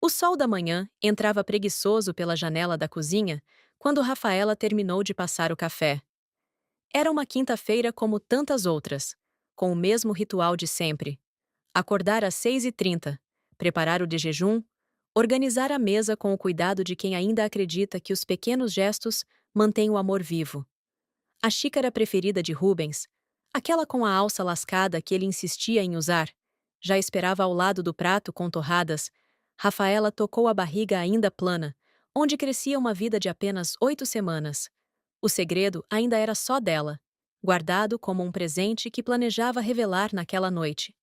O sol da manhã entrava preguiçoso pela janela da cozinha quando Rafaela terminou de passar o café. Era uma quinta-feira como tantas outras, com o mesmo ritual de sempre. Acordar às 6h30, preparar o de jejum, organizar a mesa com o cuidado de quem ainda acredita que os pequenos gestos mantêm o amor vivo. A xícara preferida de Rubens, aquela com a alça lascada que ele insistia em usar, já esperava ao lado do prato com torradas. Rafaela tocou a barriga ainda plana, onde crescia uma vida de apenas 8 semanas. O segredo ainda era só dela, guardado como um presente que planejava revelar naquela noite.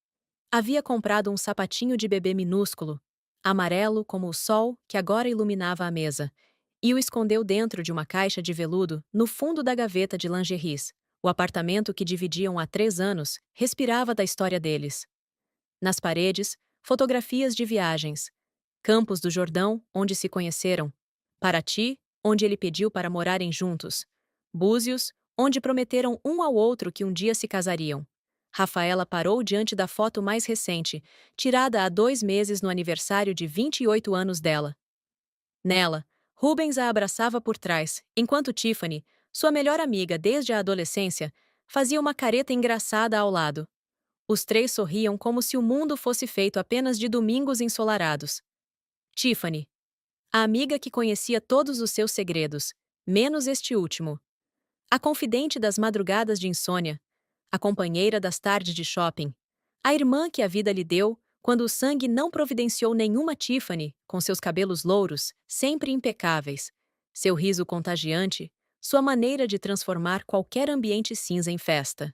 Havia comprado um sapatinho de bebê minúsculo, amarelo como o sol que agora iluminava a mesa, e o escondeu dentro de uma caixa de veludo no fundo da gaveta de lingeries. O apartamento que dividiam há 3 anos respirava da história deles. Nas paredes, fotografias de viagens. Campos do Jordão, onde se conheceram. Paraty, onde ele pediu para morarem juntos. Búzios, onde prometeram um ao outro que um dia se casariam. Rafaela parou diante da foto mais recente, tirada há 2 meses no aniversário de 28 anos dela. Nela, Rubens a abraçava por trás, enquanto Tiffany, sua melhor amiga desde a adolescência, fazia uma careta engraçada ao lado. Os três sorriam como se o mundo fosse feito apenas de domingos ensolarados. Tiffany, a amiga que conhecia todos os seus segredos, menos este último. A confidente das madrugadas de insônia, a companheira das tardes de shopping, a irmã que a vida lhe deu quando o sangue não providenciou nenhuma. Tiffany, com seus cabelos louros, sempre impecáveis, seu riso contagiante, sua maneira de transformar qualquer ambiente cinza em festa.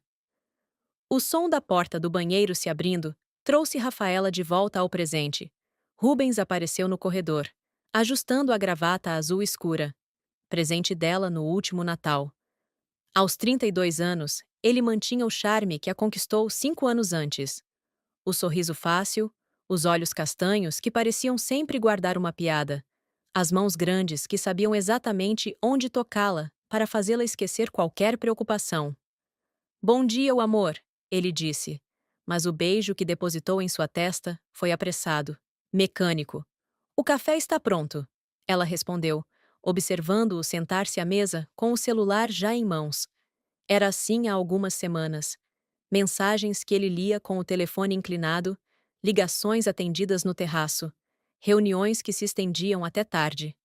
O som da porta do banheiro se abrindo trouxe Rafaela de volta ao presente. Rubens apareceu no corredor, ajustando a gravata azul escura, presente dela no último Natal. Aos 32 anos, ele mantinha o charme que a conquistou 5 anos antes. O sorriso fácil, os olhos castanhos que pareciam sempre guardar uma piada, as mãos grandes que sabiam exatamente onde tocá-la para fazê-la esquecer qualquer preocupação. Bom dia, o amor, ele disse, mas o beijo que depositou em sua testa foi apressado, mecânico. O café está pronto, ela respondeu, observando-o sentar-se à mesa com o celular já em mãos. Era assim há algumas semanas. Mensagens que ele lia com o telefone inclinado, ligações atendidas no terraço, reuniões que se estendiam até tarde.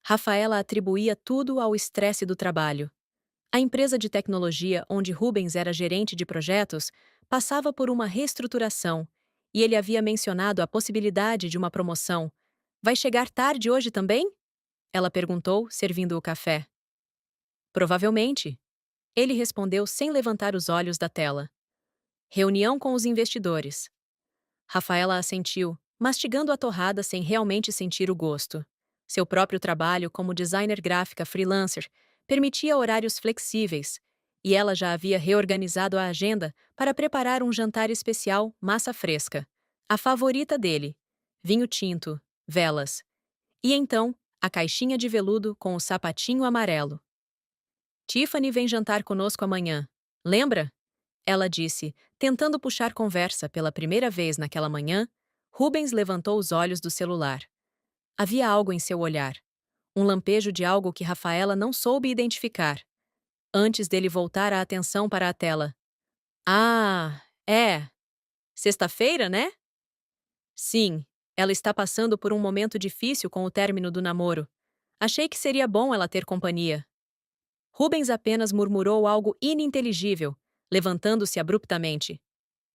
Rafaela atribuía tudo ao estresse do trabalho. A empresa de tecnologia onde Rubens era gerente de projetos passava por uma reestruturação, e ele havia mencionado a possibilidade de uma promoção. Vai chegar tarde hoje também? Ela perguntou, servindo o café. Provavelmente. Ele respondeu sem levantar os olhos da tela. Reunião com os investidores. Rafaela assentiu, mastigando a torrada sem realmente sentir o gosto. Seu próprio trabalho como designer gráfica freelancer permitia horários flexíveis, e ela já havia reorganizado a agenda para preparar um jantar especial, massa fresca, a favorita dele, vinho tinto, velas. E então, a caixinha de veludo com o sapatinho amarelo. Tiffany vem jantar conosco amanhã. Lembra? Ela disse, tentando puxar conversa pela primeira vez naquela manhã. Rubens levantou os olhos do celular. Havia algo em seu olhar. Um lampejo de algo que Rafaela não soube identificar. Antes dele voltar a atenção para a tela. Ah, é. Sexta-feira, né? Sim, ela está passando por um momento difícil com o término do namoro. Achei que seria bom ela ter companhia. Rubens apenas murmurou algo ininteligível, levantando-se abruptamente.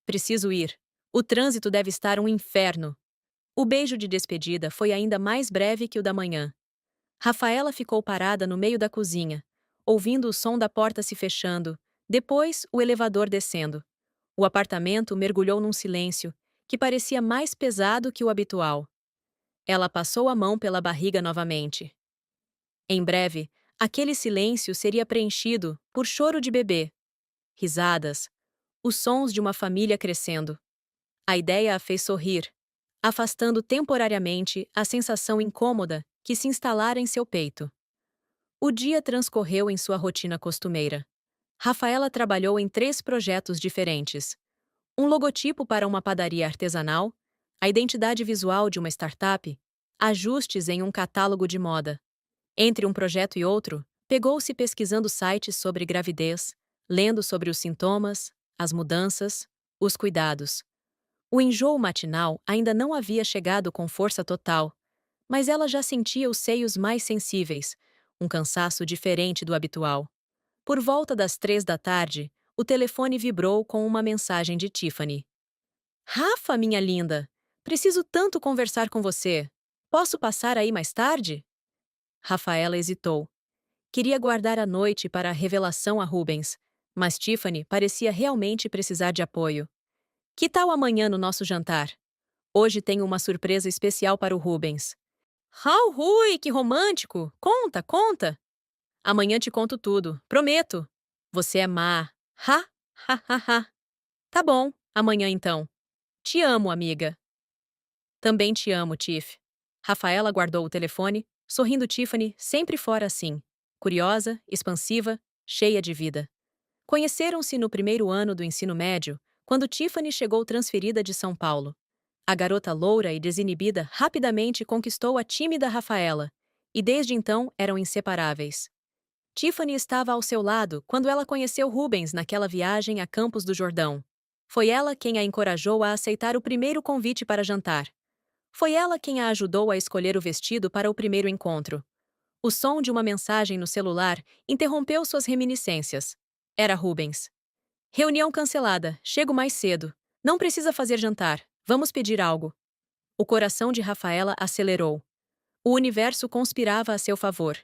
Preciso ir. O trânsito deve estar um inferno. O beijo de despedida foi ainda mais breve que o da manhã. Rafaela ficou parada no meio da cozinha, ouvindo o som da porta se fechando, depois o elevador descendo. O apartamento mergulhou num silêncio, que parecia mais pesado que o habitual. Ela passou a mão pela barriga novamente. Em breve, aquele silêncio seria preenchido por choro de bebê, risadas, os sons de uma família crescendo. A ideia a fez sorrir, afastando temporariamente a sensação incômoda que se instalara em seu peito. O dia transcorreu em sua rotina costumeira. Rafaela trabalhou em 3 projetos diferentes. Um logotipo para uma padaria artesanal, a identidade visual de uma startup ajustes em um catálogo de moda. Entre um projeto e outro, pegou-se pesquisando sites sobre gravidez, lendo sobre os sintomas, as mudanças, os cuidados. O enjoo matinal ainda não havia chegado com força total, mas ela já sentia os seios mais sensíveis, um cansaço diferente do habitual. Por volta das 3 da tarde, o telefone vibrou com uma mensagem de Tiffany. Rafa, minha linda! Preciso tanto conversar com você. Posso passar aí mais tarde? Rafaela hesitou. Queria guardar a noite para a revelação a Rubens, mas Tiffany parecia realmente precisar de apoio. Que tal amanhã no nosso jantar? Hoje tenho uma surpresa especial para o Rubens. Rui, que romântico! Conta, conta! Amanhã te conto tudo, prometo. Você é má. Ha, ha, ha, ha. Tá bom, amanhã então. Te amo, amiga. Também te amo, Tiff. Rafaela guardou o telefone, sorrindo Tiffany, sempre fora assim. Curiosa, expansiva, cheia de vida. Conheceram-se no primeiro ano do ensino médio, quando Tiffany chegou transferida de São Paulo. A garota loura e desinibida rapidamente conquistou a tímida Rafaela, e desde então eram inseparáveis. Tiffany estava ao seu lado quando ela conheceu Rubens naquela viagem a Campos do Jordão. Foi ela quem a encorajou a aceitar o primeiro convite para jantar. Foi ela quem a ajudou a escolher o vestido para o primeiro encontro. O som de uma mensagem no celular interrompeu suas reminiscências. Era Rubens. Reunião cancelada, chego mais cedo. Não precisa fazer jantar, vamos pedir algo. O coração de Rafaela acelerou. O universo conspirava a seu favor.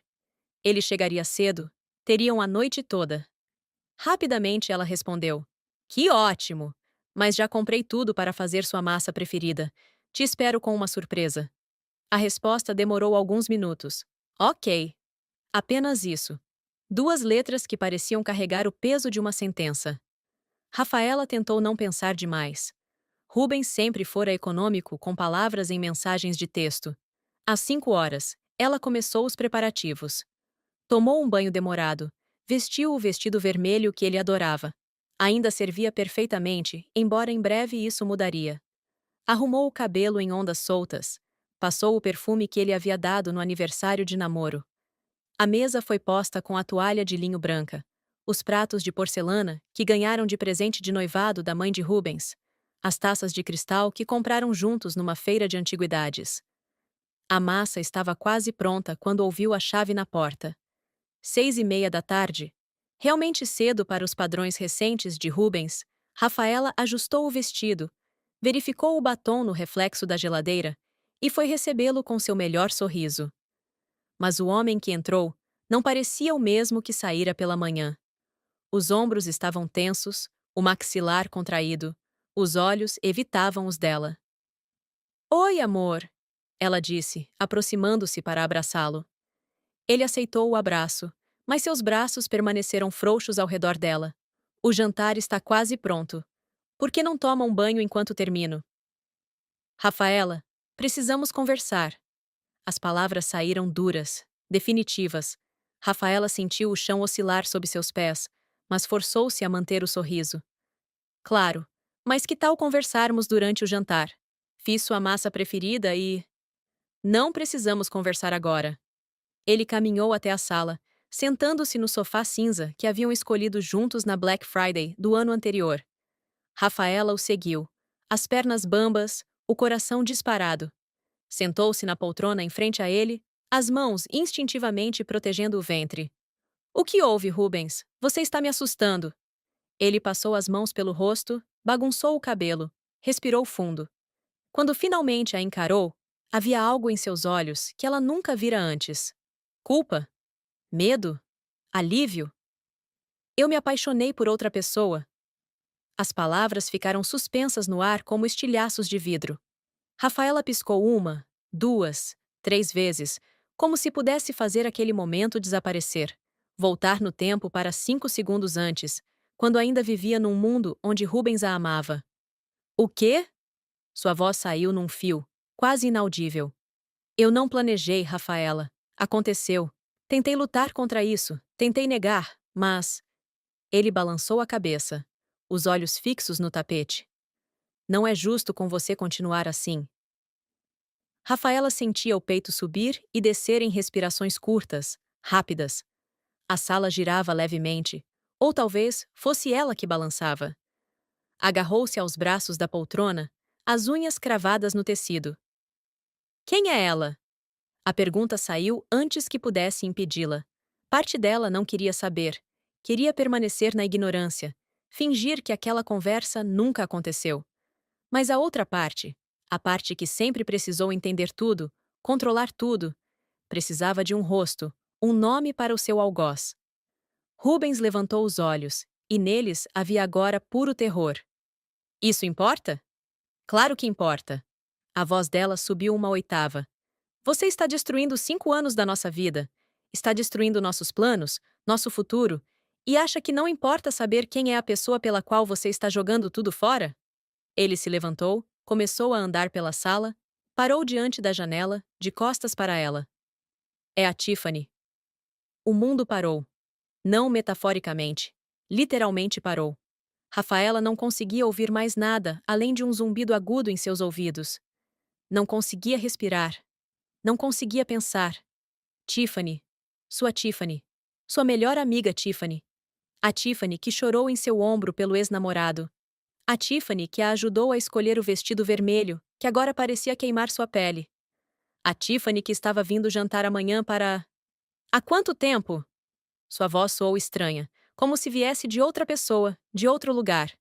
Ele chegaria cedo, teriam a noite toda. Rapidamente ela respondeu: Que ótimo! Mas já comprei tudo para fazer sua massa preferida. Te espero com uma surpresa. A resposta demorou alguns minutos. Ok. Apenas isso. 2 letras que pareciam carregar o peso de uma sentença. Rafaela tentou não pensar demais. Rubens sempre fora econômico com palavras em mensagens de texto. Às 5 horas, ela começou os preparativos. Tomou um banho demorado. Vestiu o vestido vermelho que ele adorava. Ainda servia perfeitamente, embora em breve isso mudaria. Arrumou o cabelo em ondas soltas. Passou o perfume que ele havia dado no aniversário de namoro. A mesa foi posta com a toalha de linho branca, os pratos de porcelana que ganharam de presente de noivado da mãe de Rubens, as taças de cristal que compraram juntos numa feira de antiguidades. A massa estava quase pronta quando ouviu a chave na porta. 6h30 da tarde. Realmente cedo para os padrões recentes de Rubens, Rafaela ajustou o vestido, verificou o batom no reflexo da geladeira e foi recebê-lo com seu melhor sorriso. Mas o homem que entrou não parecia o mesmo que saíra pela manhã. Os ombros estavam tensos, o maxilar contraído, os olhos evitavam os dela. Oi, amor, ela disse, aproximando-se para abraçá-lo. Ele aceitou o abraço, mas seus braços permaneceram frouxos ao redor dela. O jantar está quase pronto. Por que não toma um banho enquanto termino? Rafaela, precisamos conversar. As palavras saíram duras, definitivas. Rafaela sentiu o chão oscilar sob seus pés, mas forçou-se a manter o sorriso. Claro, mas que tal conversarmos durante o jantar? Fiz sua massa preferida e... Não precisamos conversar agora. Ele caminhou até a sala, sentando-se no sofá cinza que haviam escolhido juntos na Black Friday do ano anterior. Rafaela o seguiu, as pernas bambas, o coração disparado. Sentou-se na poltrona em frente a ele, as mãos instintivamente protegendo o ventre. O que houve, Rubens? Você está me assustando. Ele passou as mãos pelo rosto, bagunçou o cabelo, respirou fundo. Quando finalmente a encarou, havia algo em seus olhos que ela nunca vira antes. Culpa? Medo? Alívio? Eu me apaixonei por outra pessoa. As palavras ficaram suspensas no ar como estilhaços de vidro. Rafaela piscou 1, 2, 3 vezes, como se pudesse fazer aquele momento desaparecer, voltar no tempo para 5 segundos antes, quando ainda vivia num mundo onde Rubens a amava. O quê? Sua voz saiu num fio, quase inaudível. Eu não planejei, Rafaela. Aconteceu. Tentei lutar contra isso, tentei negar, mas... Ele balançou a cabeça, os olhos fixos no tapete. Não é justo com você continuar assim. Rafaela sentia o peito subir e descer em respirações curtas, rápidas. A sala girava levemente, ou talvez fosse ela que balançava. Agarrou-se aos braços da poltrona, as unhas cravadas no tecido. Quem é ela? A pergunta saiu antes que pudesse impedi-la. Parte dela não queria saber. Queria permanecer na ignorância, fingir que aquela conversa nunca aconteceu. Mas a parte que sempre precisou entender tudo, controlar tudo, precisava de um rosto, um nome para o seu algoz. Rubens levantou os olhos, e neles havia agora puro terror. Isso importa? Claro que importa. A voz dela subiu uma oitava. Você está destruindo 5 anos da nossa vida. Está destruindo nossos planos, nosso futuro, e acha que não importa saber quem é a pessoa pela qual você está jogando tudo fora? Ele se levantou, começou a andar pela sala, parou diante da janela, de costas para ela. É a Tiffany. O mundo parou. Não metaforicamente. Literalmente parou. Rafaela não conseguia ouvir mais nada além de um zumbido agudo em seus ouvidos. Não conseguia respirar. Não conseguia pensar. Tiffany. Sua Tiffany. Sua melhor amiga Tiffany. A Tiffany que chorou em seu ombro pelo ex-namorado. A Tiffany que a ajudou a escolher o vestido vermelho, que agora parecia queimar sua pele. A Tiffany que estava vindo jantar amanhã para... Há quanto tempo? Sua voz soou estranha, como se viesse de outra pessoa, de outro lugar.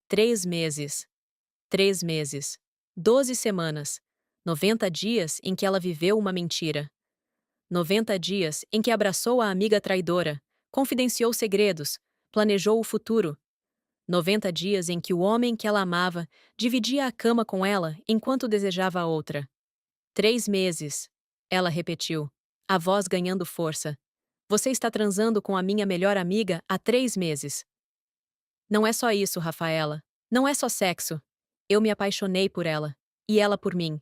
3 meses. 3 meses. 12 semanas. 90 dias em que ela viveu uma mentira. 90 dias em que abraçou a amiga traidora, confidenciou segredos, planejou o futuro. 90 dias em que o homem que ela amava dividia a cama com ela enquanto desejava a outra. 3 meses. Ela repetiu, a voz ganhando força. Você está transando com a minha melhor amiga há 3 meses. Não é só isso, Rafaela. Não é só sexo. Eu me apaixonei por ela. E ela por mim.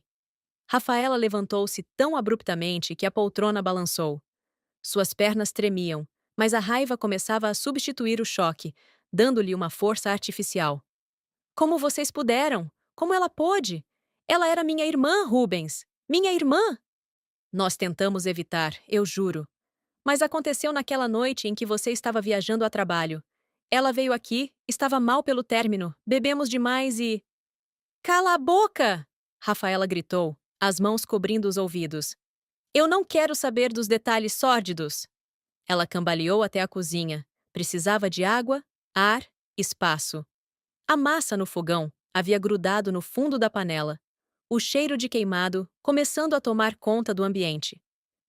Rafaela levantou-se tão abruptamente que a poltrona balançou. Suas pernas tremiam, mas a raiva começava a substituir o choque, dando-lhe uma força artificial. Como vocês puderam? Como ela pôde? Ela era minha irmã, Rubens. Minha irmã! Nós tentamos evitar, eu juro. Mas aconteceu naquela noite em que você estava viajando a trabalho. Ela veio aqui, estava mal pelo término, bebemos demais e... Cala a boca! Rafaela gritou, as mãos cobrindo os ouvidos. Eu não quero saber dos detalhes sórdidos. Ela cambaleou até a cozinha. Precisava de água, ar, espaço. A massa no fogão havia grudado no fundo da panela. O cheiro de queimado começando a tomar conta do ambiente.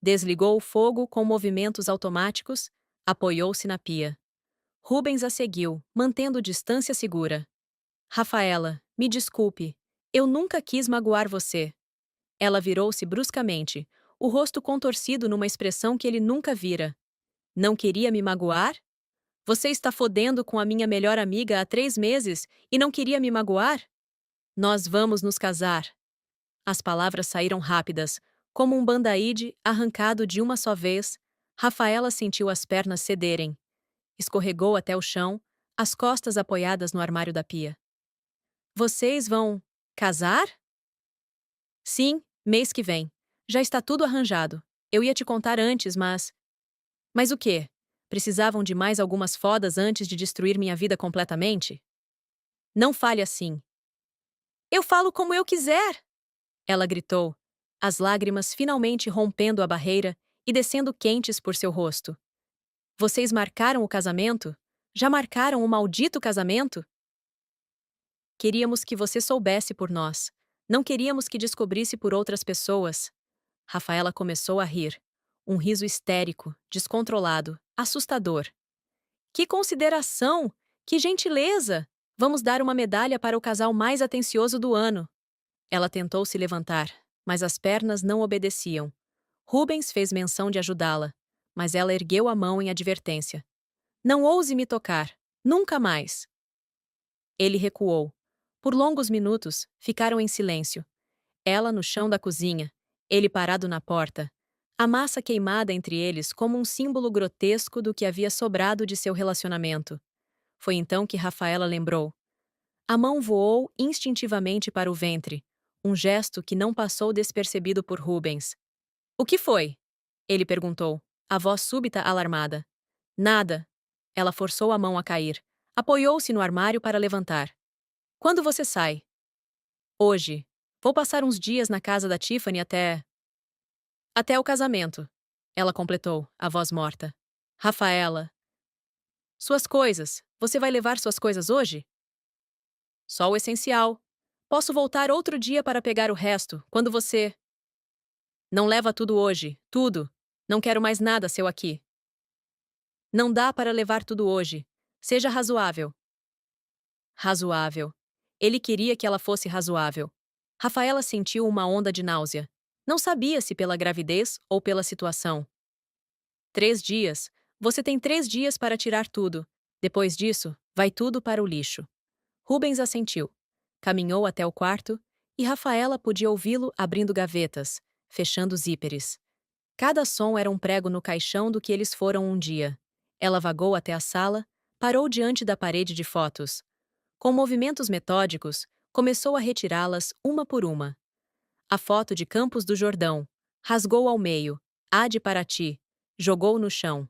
Desligou o fogo com movimentos automáticos, apoiou-se na pia. Rubens a seguiu, mantendo distância segura. Rafaela, me desculpe. Eu nunca quis magoar você. Ela virou-se bruscamente, o rosto contorcido numa expressão que ele nunca vira. Não queria me magoar? Você está fodendo com a minha melhor amiga há 3 meses e não queria me magoar? Nós vamos nos casar. As palavras saíram rápidas, como um bandaíde arrancado de uma só vez. Rafaela sentiu as pernas cederem. Escorregou até o chão, as costas apoiadas no armário da pia. Vocês vão casar? Sim, mês que vem. Já está tudo arranjado. Eu ia te contar antes, mas... Mas o quê? Precisavam de mais algumas fodas antes de destruir minha vida completamente? Não fale assim. Eu falo como eu quiser! Ela gritou, as lágrimas finalmente rompendo a barreira e descendo quentes por seu rosto. Vocês marcaram o casamento? Já marcaram o maldito casamento? Queríamos que você soubesse por nós. Não queríamos que descobrisse por outras pessoas. Rafaela começou a rir. Um riso histérico, descontrolado, assustador. Que consideração! Que gentileza! Vamos dar uma medalha para o casal mais atencioso do ano. Ela tentou se levantar, mas as pernas não obedeciam. Rubens fez menção de ajudá-la, mas ela ergueu a mão em advertência. Não ouse me tocar. Nunca mais. Ele recuou. Por longos minutos, ficaram em silêncio. Ela no chão da cozinha, ele parado na porta. A massa queimada entre eles como um símbolo grotesco do que havia sobrado de seu relacionamento. Foi então que Rafaela lembrou. A mão voou instintivamente para o ventre. um gesto que não passou despercebido por Rubens. O que foi? Ele perguntou, a voz súbita alarmada. Nada. Ela forçou a mão a cair. Apoiou-se no armário para levantar. Quando você sai? Hoje. Vou passar uns dias na casa da Tiffany até o casamento. Ela completou, a voz morta. Rafaela. Suas coisas. Você vai levar suas coisas hoje? Só o essencial. Posso voltar outro dia para pegar o resto, quando você. Não leva tudo hoje, tudo. Não quero mais nada seu aqui. Não dá para levar tudo hoje. Seja razoável. Razoável. Ele queria que ela fosse razoável. Rafaela sentiu uma onda de náusea. Não sabia se pela gravidez ou pela situação. 3 dias. Você tem 3 dias para tirar tudo. Depois disso, vai tudo para o lixo. Rubens assentiu. Caminhou até o quarto e Rafaela podia ouvi-lo abrindo gavetas, fechando zíperes. Cada som era um prego no caixão do que eles foram um dia. Ela vagou até a sala, parou diante da parede de fotos. Com movimentos metódicos, começou a retirá-las uma por uma. A foto de Campos do Jordão. Rasgou ao meio. A de Paraty. Jogou no chão.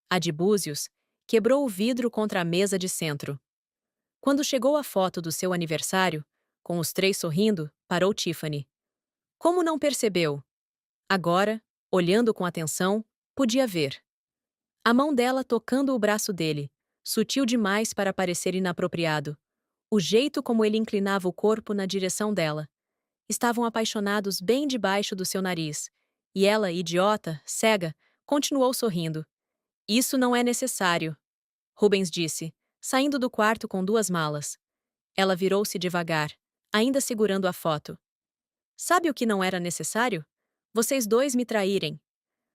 A de Búzios. Quebrou o vidro contra a mesa de centro. Quando chegou a foto do seu aniversário, com os 3 sorrindo, parou Tiffany. Como não percebeu? Agora, olhando com atenção, podia ver. A mão dela tocando o braço dele, sutil demais para parecer inapropriado. O jeito como ele inclinava o corpo na direção dela. Estavam apaixonados bem debaixo do seu nariz. E ela, idiota, cega, continuou sorrindo. Isso não é necessário, Rubens disse, saindo do quarto com 2 malas. Ela virou-se devagar, ainda segurando a foto. Sabe o que não era necessário? Vocês 2 me traírem.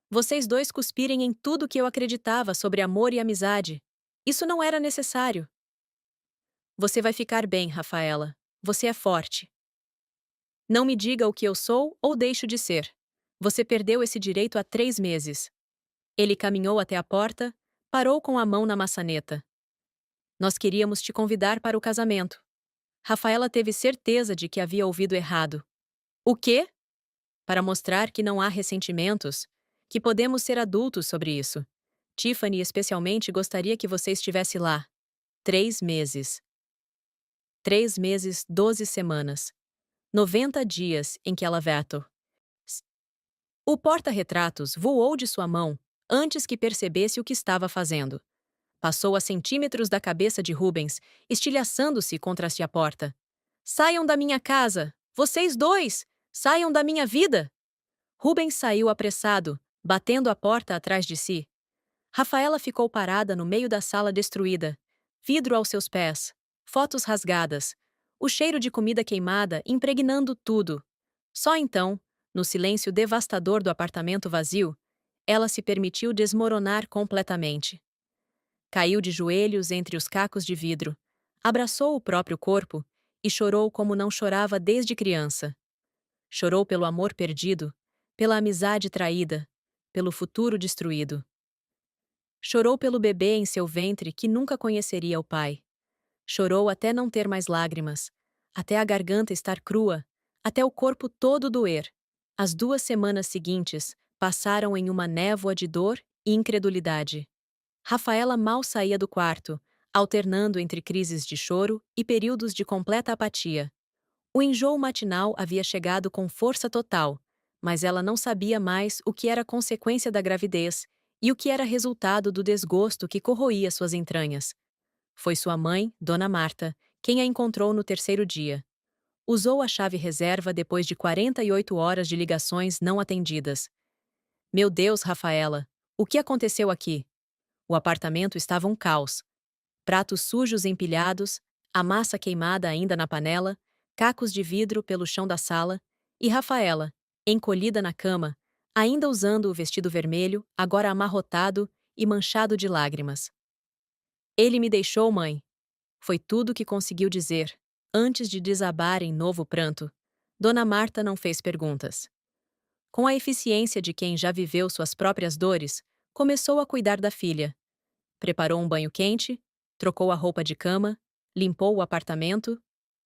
Vocês 2 cuspirem em tudo que eu acreditava sobre amor e amizade. Isso não era necessário. Você vai ficar bem, Rafaela. Você é forte. Não me diga o que eu sou ou deixo de ser. Você perdeu esse direito há 3 meses. Ele caminhou até a porta, parou com a mão na maçaneta. Nós queríamos te convidar para o casamento. Rafaela teve certeza de que havia ouvido errado. O quê? Para mostrar que não há ressentimentos, que podemos ser adultos sobre isso. Tiffany especialmente gostaria que você estivesse lá. 3 meses. 3 meses, 12 semanas. 90 dias em que ela veto. O porta-retratos voou de sua mão antes que percebesse o que estava fazendo. Passou a centímetros da cabeça de Rubens, estilhaçando-se contra-se a porta. Saiam da minha casa! Vocês 2! Saiam da minha vida! Rubens saiu apressado, batendo a porta atrás de si. Rafaela ficou parada no meio da sala destruída. Vidro aos seus pés. Fotos rasgadas. O cheiro de comida queimada impregnando tudo. Só então, no silêncio devastador do apartamento vazio, ela se permitiu desmoronar completamente. Caiu de joelhos entre os cacos de vidro, abraçou o próprio corpo e chorou como não chorava desde criança. Chorou pelo amor perdido, pela amizade traída, pelo futuro destruído. Chorou pelo bebê em seu ventre que nunca conheceria o pai. Chorou até não ter mais lágrimas, até a garganta estar crua, até o corpo todo doer. As 2 semanas seguintes passaram em uma névoa de dor e incredulidade. Rafaela mal saía do quarto, alternando entre crises de choro e períodos de completa apatia. O enjoo matinal havia chegado com força total, mas ela não sabia mais o que era consequência da gravidez e o que era resultado do desgosto que corroía suas entranhas. Foi sua mãe, Dona Marta, quem a encontrou no 3º dia. Usou a chave reserva depois de 48 horas de ligações não atendidas. Meu Deus, Rafaela, o que aconteceu aqui? O apartamento estava um caos. Pratos sujos empilhados, a massa queimada ainda na panela, cacos de vidro pelo chão da sala, e Rafaela, encolhida na cama, ainda usando o vestido vermelho, agora amarrotado e manchado de lágrimas. Ele me deixou, mãe. Foi tudo que conseguiu dizer, antes de desabar em novo pranto. Dona Marta não fez perguntas. Com a eficiência de quem já viveu suas próprias dores, começou a cuidar da filha. Preparou um banho quente, trocou a roupa de cama, limpou o apartamento,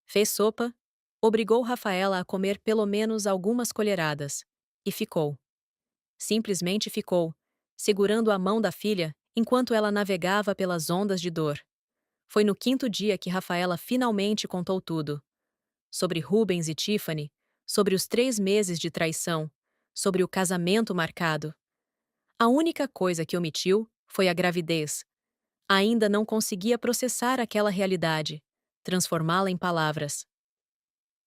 fez sopa, Obrigou Rafaela a comer pelo menos algumas colheradas. E ficou. Simplesmente ficou, segurando a mão da filha enquanto ela navegava pelas ondas de dor. Foi no quinto dia que Rafaela finalmente contou tudo. Sobre Rubens e Tiffany, sobre os 3 meses de traição, sobre o casamento marcado. A única coisa que omitiu foi a gravidez. Ainda não conseguia processar aquela realidade, transformá-la em palavras.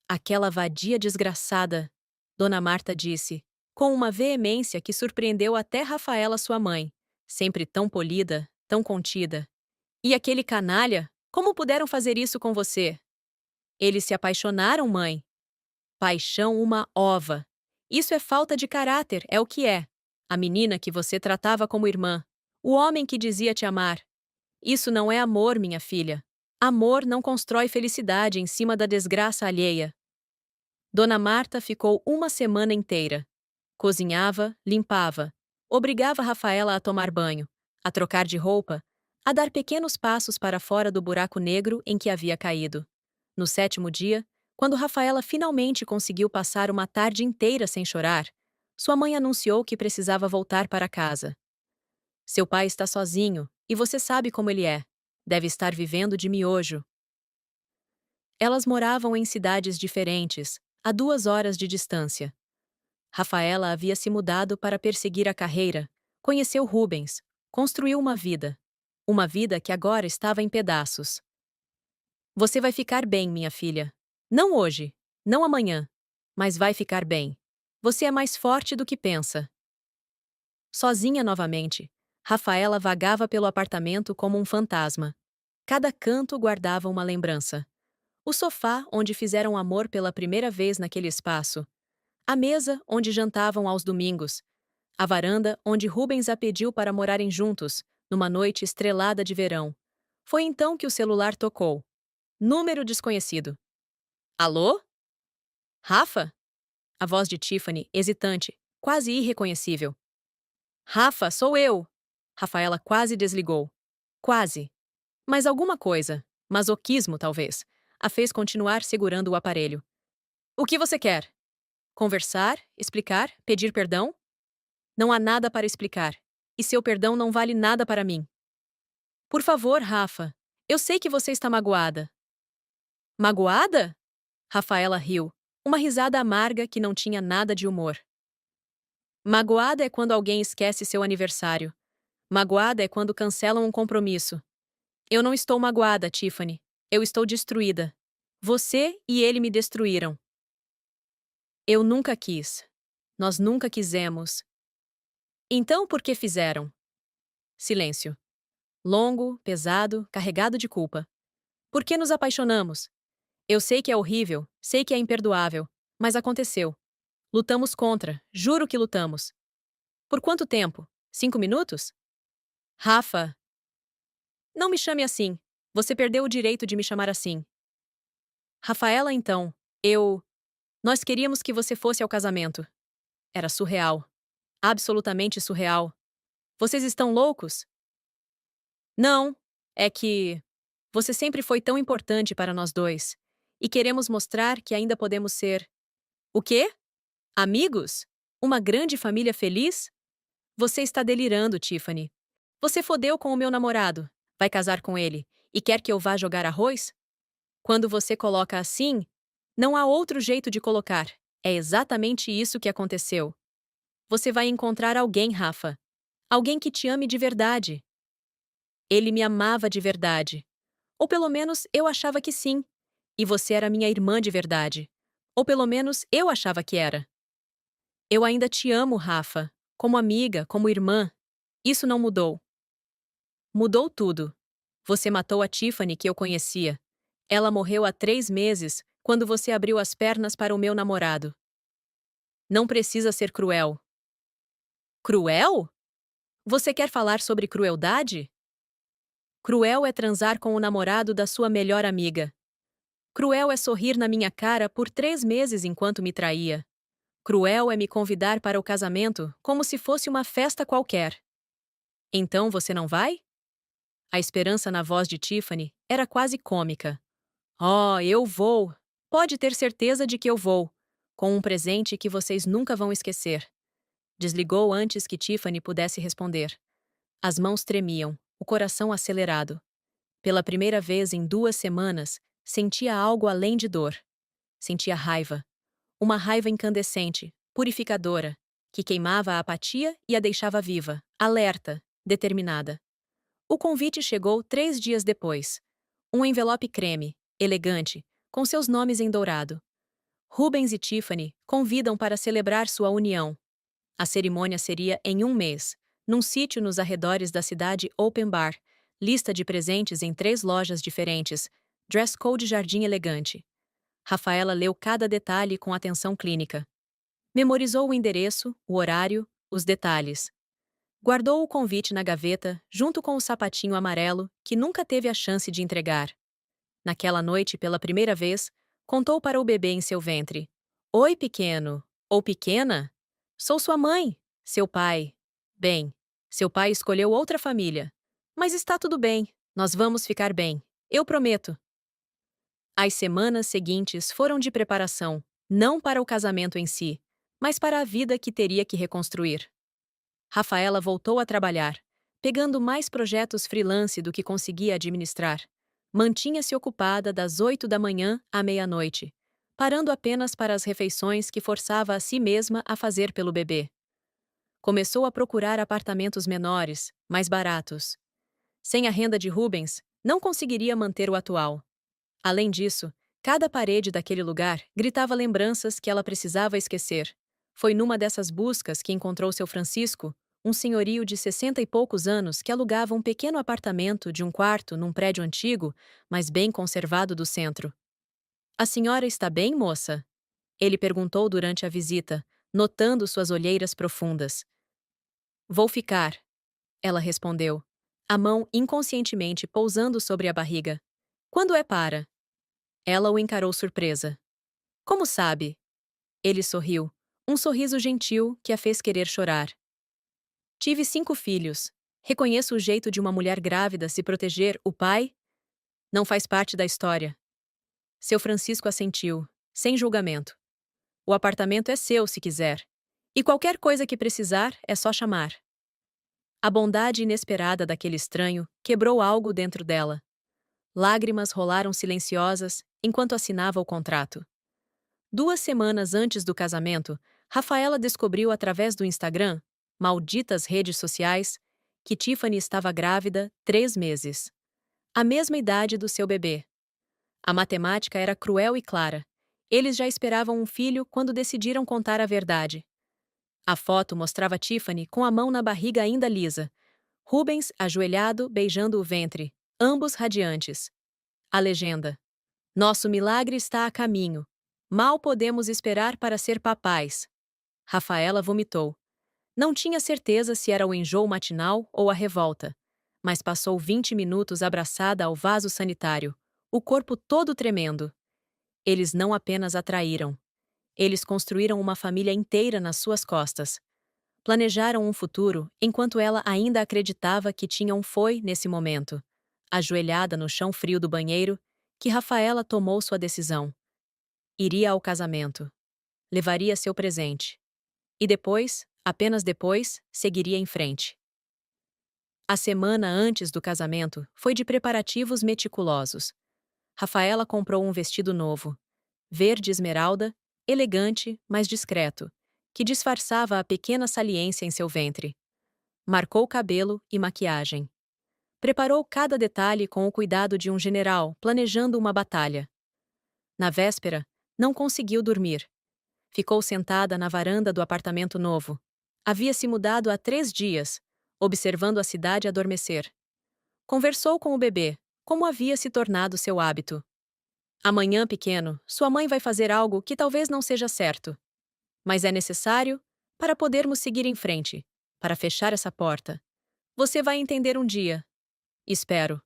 Aquela vadia desgraçada, Dona Marta disse, com uma veemência que surpreendeu até Rafaela, sua mãe, sempre tão polida, tão contida. E aquele canalha, como puderam fazer isso com você? Eles se apaixonaram, mãe. Paixão uma ova. Isso é falta de caráter, é o que é. A menina que você tratava como irmã. O homem que dizia te amar. Isso não é amor, minha filha. Amor não constrói felicidade em cima da desgraça alheia. Dona Marta ficou uma semana inteira. Cozinhava, limpava, obrigava Rafaela a tomar banho, a trocar de roupa, a dar pequenos passos para fora do buraco negro em que havia caído. No 7º dia, quando Rafaela finalmente conseguiu passar uma tarde inteira sem chorar, sua mãe anunciou que precisava voltar para casa. Seu pai está sozinho, e você sabe como ele é. Deve estar vivendo de miojo. Elas moravam em cidades diferentes, a 2 horas de distância. Rafaela havia se mudado para perseguir a carreira, conheceu Rubens, construiu uma vida. Uma vida que agora estava em pedaços. Você vai ficar bem, minha filha. Não hoje, não amanhã, mas vai ficar bem. Você é mais forte do que pensa. Sozinha novamente, Rafaela vagava pelo apartamento como um fantasma. Cada canto guardava uma lembrança. O sofá onde fizeram amor pela primeira vez naquele espaço. A mesa onde jantavam aos domingos. A varanda onde Rubens a pediu para morarem juntos, numa noite estrelada de verão. Foi então que o celular tocou. Número desconhecido. Alô? Rafa? A voz de Tiffany, hesitante, quase irreconhecível. Rafa, sou eu! Rafaela quase desligou. Quase. Mas alguma coisa, masoquismo talvez, a fez continuar segurando o aparelho. O que você quer? Conversar? Explicar? Pedir perdão? Não há nada para explicar. E seu perdão não vale nada para mim. Por favor, Rafa. Eu sei que você está magoada. Magoada? Rafaela riu. Uma risada amarga que não tinha nada de humor. Magoada é quando alguém esquece seu aniversário. Magoada é quando cancelam um compromisso. Eu não estou magoada, Tiffany. Eu estou destruída. Você e ele me destruíram. Eu nunca quis. Nós nunca quisemos. Então por que fizeram? Silêncio. Longo, pesado, carregado de culpa. Por que nos apaixonamos? Eu sei que é horrível, sei que é imperdoável, mas aconteceu. Lutamos contra, juro que lutamos. Por quanto tempo? 5 minutos? Rafa, não me chame assim. Você perdeu o direito de me chamar assim. Rafaela, então, Nós queríamos que você fosse ao casamento. Era surreal. Absolutamente surreal. Vocês estão loucos? Não, é que você sempre foi tão importante para nós dois. E queremos mostrar que ainda podemos ser. O quê? Amigos? Uma grande família feliz? Você está delirando, Tiffany. Você fodeu com o meu namorado, vai casar com ele, e quer que eu vá jogar arroz? Quando você coloca assim, não há outro jeito de colocar. É exatamente isso que aconteceu. Você vai encontrar alguém, Rafa. Alguém que te ame de verdade. Ele me amava de verdade. Ou pelo menos eu achava que sim. E você era minha irmã de verdade. Ou pelo menos eu achava que era. Eu ainda te amo, Rafa. Como amiga, como irmã. Isso não mudou. Mudou tudo. Você matou a Tiffany que eu conhecia. Ela morreu há 3 meses, quando você abriu as pernas para o meu namorado. Não precisa ser cruel. Cruel? Você quer falar sobre crueldade? Cruel é transar com o namorado da sua melhor amiga. Cruel é sorrir na minha cara por 3 meses enquanto me traía. Cruel é me convidar para o casamento como se fosse uma festa qualquer. Então você não vai? A esperança na voz de Tiffany era quase cômica. Oh, eu vou! Pode ter certeza de que eu vou, com um presente que vocês nunca vão esquecer. Desligou antes que Tiffany pudesse responder. As mãos tremiam, o coração acelerado. Pela primeira vez em 2 semanas, sentia algo além de dor. Sentia raiva. Uma raiva incandescente, purificadora, que queimava a apatia e a deixava viva, alerta, determinada. O convite chegou 3 dias depois. Um envelope creme, elegante, com seus nomes em dourado. Rubens e Tiffany convidam para celebrar sua união. A cerimônia seria em um mês, num sítio nos arredores da cidade Open Bar, lista de presentes em 3 lojas diferentes, dress code jardim elegante. Rafaela leu cada detalhe com atenção clínica. Memorizou o endereço, o horário, os detalhes. Guardou o convite na gaveta, junto com o sapatinho amarelo, que nunca teve a chance de entregar. Naquela noite, pela primeira vez, contou para o bebê em seu ventre. Oi, pequeno. Ou pequena? Sou sua mãe. Seu pai. Bem, seu pai escolheu outra família. Mas está tudo bem. Nós vamos ficar bem. Eu prometo. As semanas seguintes foram de preparação, não para o casamento em si, mas para a vida que teria que reconstruir. Rafaela voltou a trabalhar, pegando mais projetos freelance do que conseguia administrar. Mantinha-se ocupada das 8 da manhã à meia-noite, parando apenas para as refeições que forçava a si mesma a fazer pelo bebê. Começou a procurar apartamentos menores, mais baratos. Sem a renda de Rubens, não conseguiria manter o atual. Além disso, cada parede daquele lugar gritava lembranças que ela precisava esquecer. Foi numa dessas buscas que encontrou seu Francisco, um senhorio de 60 e poucos anos que alugava um pequeno apartamento de um quarto num prédio antigo, mas bem conservado do centro. A senhora está bem, moça? Ele perguntou durante a visita, notando suas olheiras profundas. Vou ficar, ela respondeu, a mão inconscientemente pousando sobre a barriga. Quando é para? Ela o encarou surpresa. Como sabe? Ele sorriu, um sorriso gentil que a fez querer chorar. Tive 5 filhos. Reconheço o jeito de uma mulher grávida se proteger, o pai? Não faz parte da história. Seu Francisco assentiu, sem julgamento. O apartamento é seu se quiser. E qualquer coisa que precisar é só chamar. A bondade inesperada daquele estranho quebrou algo dentro dela. Lágrimas rolaram silenciosas enquanto assinava o contrato. 2 semanas antes do casamento, Rafaela descobriu através do Instagram, malditas redes sociais, que Tiffany estava grávida 3 meses. A mesma idade do seu bebê. A matemática era cruel e clara. Eles já esperavam um filho quando decidiram contar a verdade. A foto mostrava Tiffany com a mão na barriga ainda lisa. Rubens, ajoelhado, beijando o ventre, ambos radiantes. A legenda. Nosso milagre está a caminho. Mal podemos esperar para ser papais. Rafaela vomitou. Não tinha certeza se era o enjoo matinal ou a revolta, mas passou 20 minutos abraçada ao vaso sanitário, o corpo todo tremendo. Eles não apenas a traíram. Eles construíram uma família inteira nas suas costas. Planejaram um futuro enquanto ela ainda acreditava que tinha um foi nesse momento. Ajoelhada no chão frio do banheiro, que Rafaela tomou sua decisão. Iria ao casamento. Levaria seu presente. E depois, apenas depois, seguiria em frente. A semana antes do casamento foi de preparativos meticulosos. Rafaela comprou um vestido novo, verde esmeralda, elegante, mas discreto, que disfarçava a pequena saliência em seu ventre. Marcou cabelo e maquiagem. Preparou cada detalhe com o cuidado de um general planejando uma batalha. Na véspera, não conseguiu dormir. Ficou sentada na varanda do apartamento novo. Havia se mudado há 3 dias, observando a cidade adormecer. Conversou com o bebê, como havia se tornado seu hábito. Amanhã, pequeno, sua mãe vai fazer algo que talvez não seja certo. Mas é necessário para podermos seguir em frente, para fechar essa porta. Você vai entender um dia. Espero.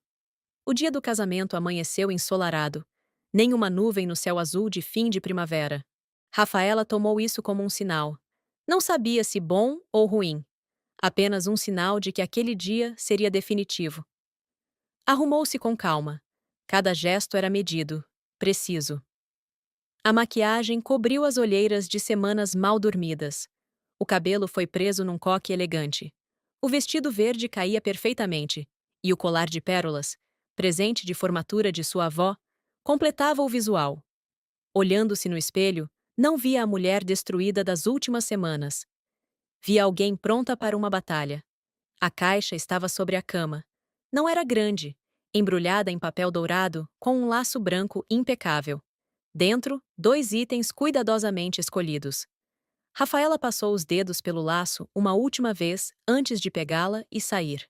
O dia do casamento amanheceu ensolarado. Nem uma nuvem no céu azul de fim de primavera. Rafaela tomou isso como um sinal. Não sabia se bom ou ruim. Apenas um sinal de que aquele dia seria definitivo. Arrumou-se com calma. Cada gesto era medido, preciso. A maquiagem cobriu as olheiras de semanas mal dormidas. O cabelo foi preso num coque elegante. O vestido verde caía perfeitamente, e o colar de pérolas, presente de formatura de sua avó, completava o visual. Olhando-se no espelho, não via a mulher destruída das últimas semanas. Via alguém pronta para uma batalha. A caixa estava sobre a cama. Não era grande, embrulhada em papel dourado com um laço branco impecável. Dentro, 2 itens cuidadosamente escolhidos. Rafaela passou os dedos pelo laço uma última vez antes de pegá-la e sair.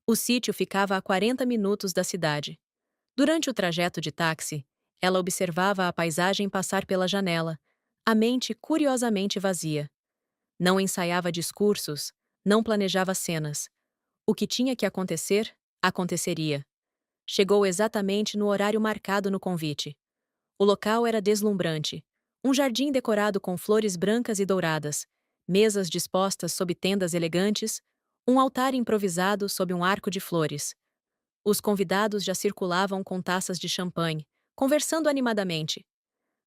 O sítio ficava a 40 minutos da cidade. Durante o trajeto de táxi, ela observava a paisagem passar pela janela, a mente curiosamente vazia. Não ensaiava discursos, não planejava cenas. O que tinha que acontecer, aconteceria. Chegou exatamente no horário marcado no convite. O local era deslumbrante. Um jardim decorado com flores brancas e douradas, mesas dispostas sob tendas elegantes, um altar improvisado sob um arco de flores. Os convidados já circulavam com taças de champanhe, conversando animadamente.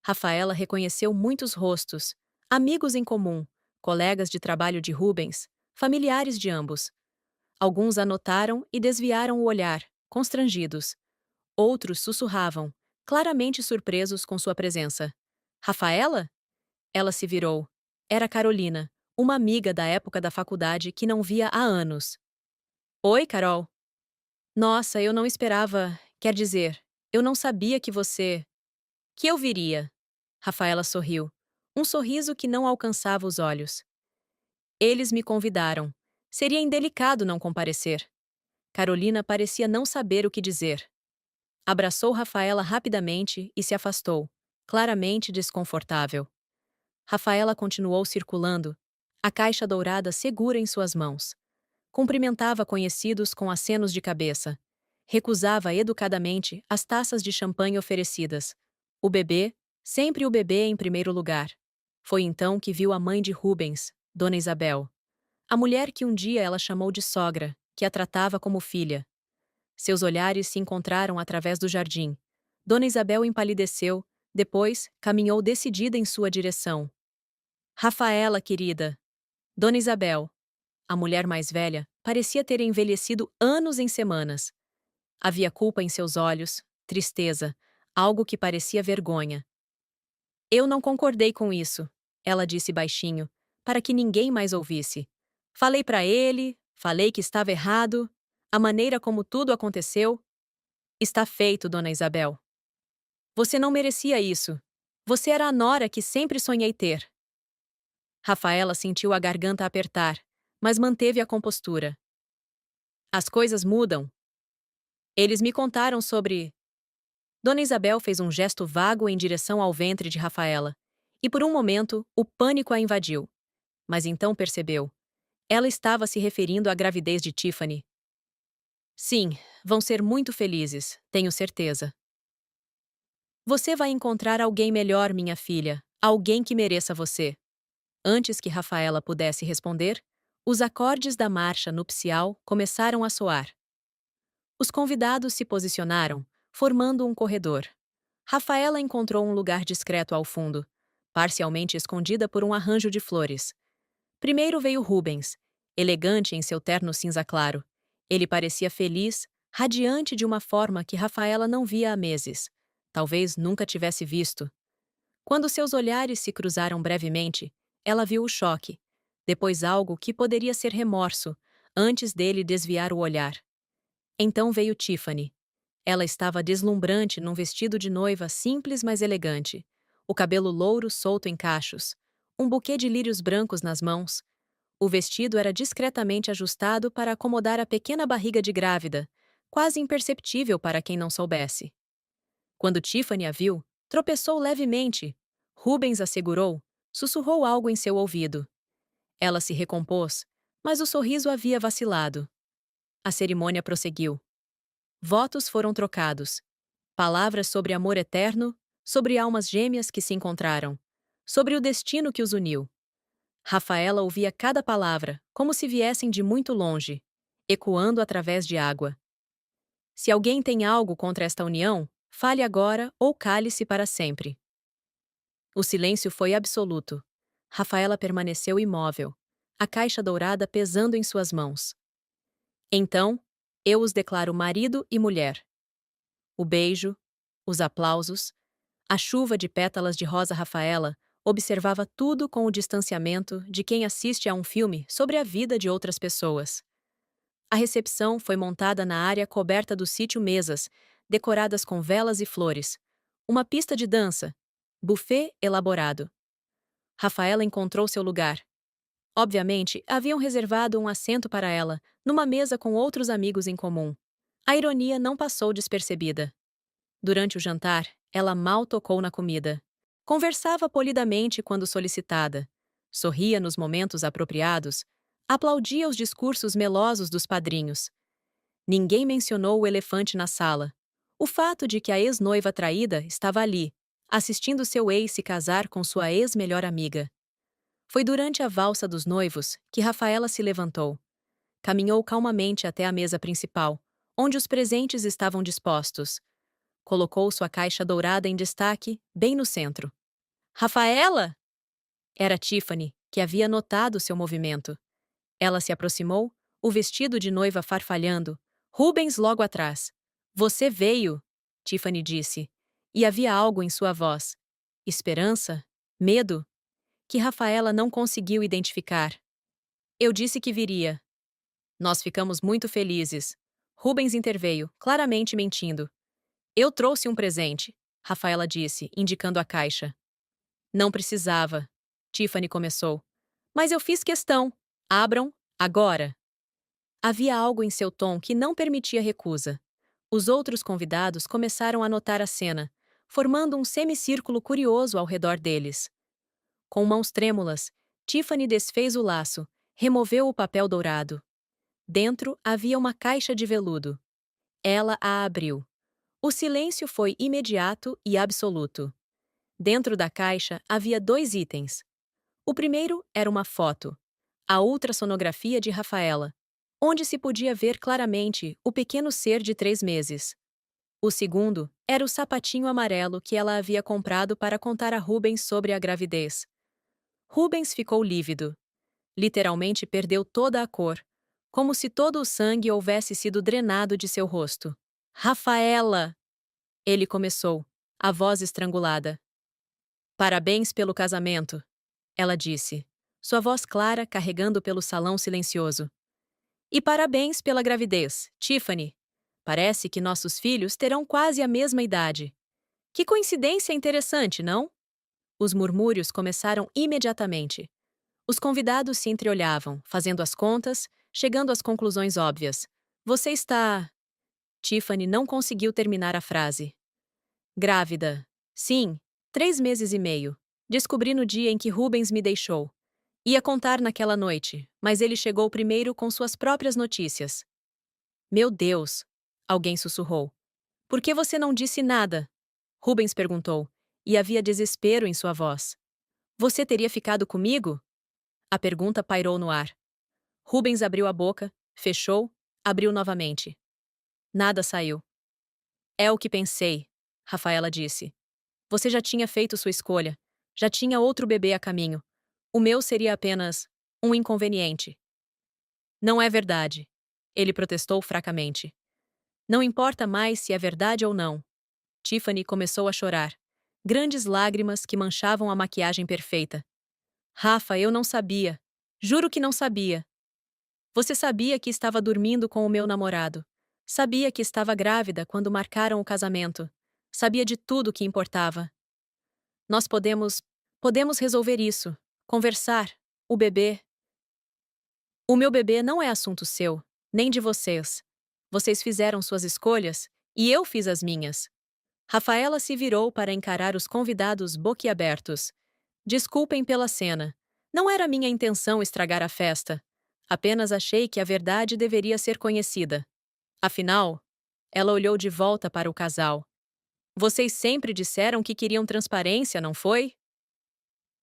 Rafaela reconheceu muitos rostos, amigos em comum, colegas de trabalho de Rubens, familiares de ambos. Alguns a notaram e desviaram o olhar, constrangidos. Outros sussurravam, claramente surpresos com sua presença. Rafaela? Ela se virou. Era Carolina, uma amiga da época da faculdade que não via há anos. Oi, Carol. Nossa, eu não esperava. Quer dizer, eu não sabia que você. Que eu viria. Rafaela sorriu. Um sorriso que não alcançava os olhos. Eles me convidaram. Seria indelicado não comparecer. Carolina parecia não saber o que dizer. Abraçou Rafaela rapidamente e se afastou, claramente desconfortável. Rafaela continuou circulando, a caixa dourada segura em suas mãos. Cumprimentava conhecidos com acenos de cabeça. Recusava educadamente as taças de champanhe oferecidas. O bebê, sempre o bebê em primeiro lugar. Foi então que viu a mãe de Rubens, Dona Isabel. A mulher que um dia ela chamou de sogra, que a tratava como filha. Seus olhares se encontraram através do jardim. Dona Isabel empalideceu, depois caminhou decidida em sua direção. Rafaela, querida. Dona Isabel. A mulher mais velha parecia ter envelhecido anos em semanas. Havia culpa em seus olhos, tristeza, algo que parecia vergonha. Eu não concordei com isso, ela disse baixinho, para que ninguém mais ouvisse. Falei para ele, falei que estava errado, a maneira como tudo aconteceu. Está feito, Dona Isabel. Você não merecia isso. Você era a nora que sempre sonhei ter. Rafaela sentiu a garganta apertar, mas manteve a compostura. As coisas mudam. Eles me contaram sobre. Dona Isabel fez um gesto vago em direção ao ventre de Rafaela, e por um momento o pânico a invadiu. Mas então percebeu. Ela estava se referindo à gravidez de Tiffany. Sim, vão ser muito felizes, tenho certeza. Você vai encontrar alguém melhor, minha filha, alguém que mereça você. Antes que Rafaela pudesse responder, os acordes da marcha nupcial começaram a soar. Os convidados se posicionaram, formando um corredor. Rafaela encontrou um lugar discreto ao fundo, parcialmente escondida por um arranjo de flores. Primeiro veio Rubens, elegante em seu terno cinza claro. Ele parecia feliz, radiante de uma forma que Rafaela não via há meses. Talvez nunca tivesse visto. Quando seus olhares se cruzaram brevemente, ela viu o choque, depois algo que poderia ser remorso, antes dele desviar o olhar. Então veio Tiffany. Ela estava deslumbrante num vestido de noiva simples mas elegante, o cabelo louro solto em cachos, um buquê de lírios brancos nas mãos. O vestido era discretamente ajustado para acomodar a pequena barriga de grávida, quase imperceptível para quem não soubesse. Quando Tiffany a viu, tropeçou levemente. Rubens a segurou, sussurrou algo em seu ouvido. Ela se recompôs, mas o sorriso havia vacilado. A cerimônia prosseguiu. Votos foram trocados. Palavras sobre amor eterno, sobre almas gêmeas que se encontraram, sobre o destino que os uniu. Rafaela ouvia cada palavra, como se viessem de muito longe, ecoando através de água. Se alguém tem algo contra esta união, fale agora ou cale-se para sempre. O silêncio foi absoluto. Rafaela permaneceu imóvel, a caixa dourada pesando em suas mãos. Então, eu os declaro marido e mulher. O beijo, os aplausos, a chuva de pétalas de rosa. Rafaela observava tudo com o distanciamento de quem assiste a um filme sobre a vida de outras pessoas. A recepção foi montada na área coberta do sítio, mesas, decoradas com velas e flores, uma pista de dança, buffet elaborado. Rafaela encontrou seu lugar. Obviamente, haviam reservado um assento para ela, numa mesa com outros amigos em comum. A ironia não passou despercebida. Durante o jantar, ela mal tocou na comida. Conversava polidamente quando solicitada. Sorria nos momentos apropriados. Aplaudia os discursos melosos dos padrinhos. Ninguém mencionou o elefante na sala. O fato de que a ex-noiva traída estava ali, assistindo seu ex se casar com sua ex-melhor amiga. Foi durante a valsa dos noivos que Rafaela se levantou. Caminhou calmamente até a mesa principal, onde os presentes estavam dispostos. Colocou sua caixa dourada em destaque, bem no centro. Rafaela! Era Tiffany, que havia notado seu movimento. Ela se aproximou, o vestido de noiva farfalhando. Rubens logo atrás. Você veio, Tiffany disse. E havia algo em sua voz. Esperança? Medo? Que Rafaela não conseguiu identificar. Eu disse que viria. Nós ficamos muito felizes. Rubens interveio, claramente mentindo. Eu trouxe um presente, Rafaela disse, indicando a caixa. Não precisava. Tiffany começou. Mas eu fiz questão. Abram, agora. Havia algo em seu tom que não permitia recusa. Os outros convidados começaram a notar a cena, formando um semicírculo curioso ao redor deles. Com mãos trêmulas, Tiffany desfez o laço, removeu o papel dourado. Dentro havia uma caixa de veludo. Ela a abriu. O silêncio foi imediato e absoluto. Dentro da caixa havia 2 itens. O primeiro era uma foto, a ultrassonografia de Rafaela, onde se podia ver claramente o pequeno ser de 3 meses. O segundo era o sapatinho amarelo que ela havia comprado para contar a Rubens sobre a gravidez. Rubens ficou lívido. Literalmente perdeu toda a cor, como se todo o sangue houvesse sido drenado de seu rosto. Rafaela! Ele começou, a voz estrangulada. Parabéns pelo casamento, ela disse, sua voz clara carregando pelo salão silencioso. E parabéns pela gravidez, Tiffany. Parece que nossos filhos terão quase a mesma idade. Que coincidência interessante, não? Os murmúrios começaram imediatamente. Os convidados se entreolhavam, fazendo as contas, chegando às conclusões óbvias. Você está... Tiffany não conseguiu terminar a frase. Grávida. Sim, 3 meses e meio. Descobri no dia em que Rubens me deixou. Ia contar naquela noite, mas ele chegou primeiro com suas próprias notícias. Meu Deus! Alguém sussurrou. Por que você não disse nada? Rubens perguntou, e havia desespero em sua voz. Você teria ficado comigo? A pergunta pairou no ar. Rubens abriu a boca, fechou, abriu novamente. Nada saiu. É o que pensei, Rafaela disse. Você já tinha feito sua escolha. Já tinha outro bebê a caminho. O meu seria apenas um inconveniente. Não é verdade. Ele protestou fracamente. Não importa mais se é verdade ou não. Tiffany começou a chorar. Grandes lágrimas que manchavam a maquiagem perfeita. Rafa, eu não sabia. Juro que não sabia. Você sabia que estava dormindo com o meu namorado. Sabia que estava grávida quando marcaram o casamento. Sabia de tudo que importava. Nós podemos resolver isso. Conversar. O bebê. O meu bebê não é assunto seu, nem de vocês. Vocês fizeram suas escolhas, e eu fiz as minhas. Rafaela se virou para encarar os convidados boquiabertos. Desculpem pela cena. Não era minha intenção estragar a festa. Apenas achei que a verdade deveria ser conhecida. Afinal, ela olhou de volta para o casal. Vocês sempre disseram que queriam transparência, não foi?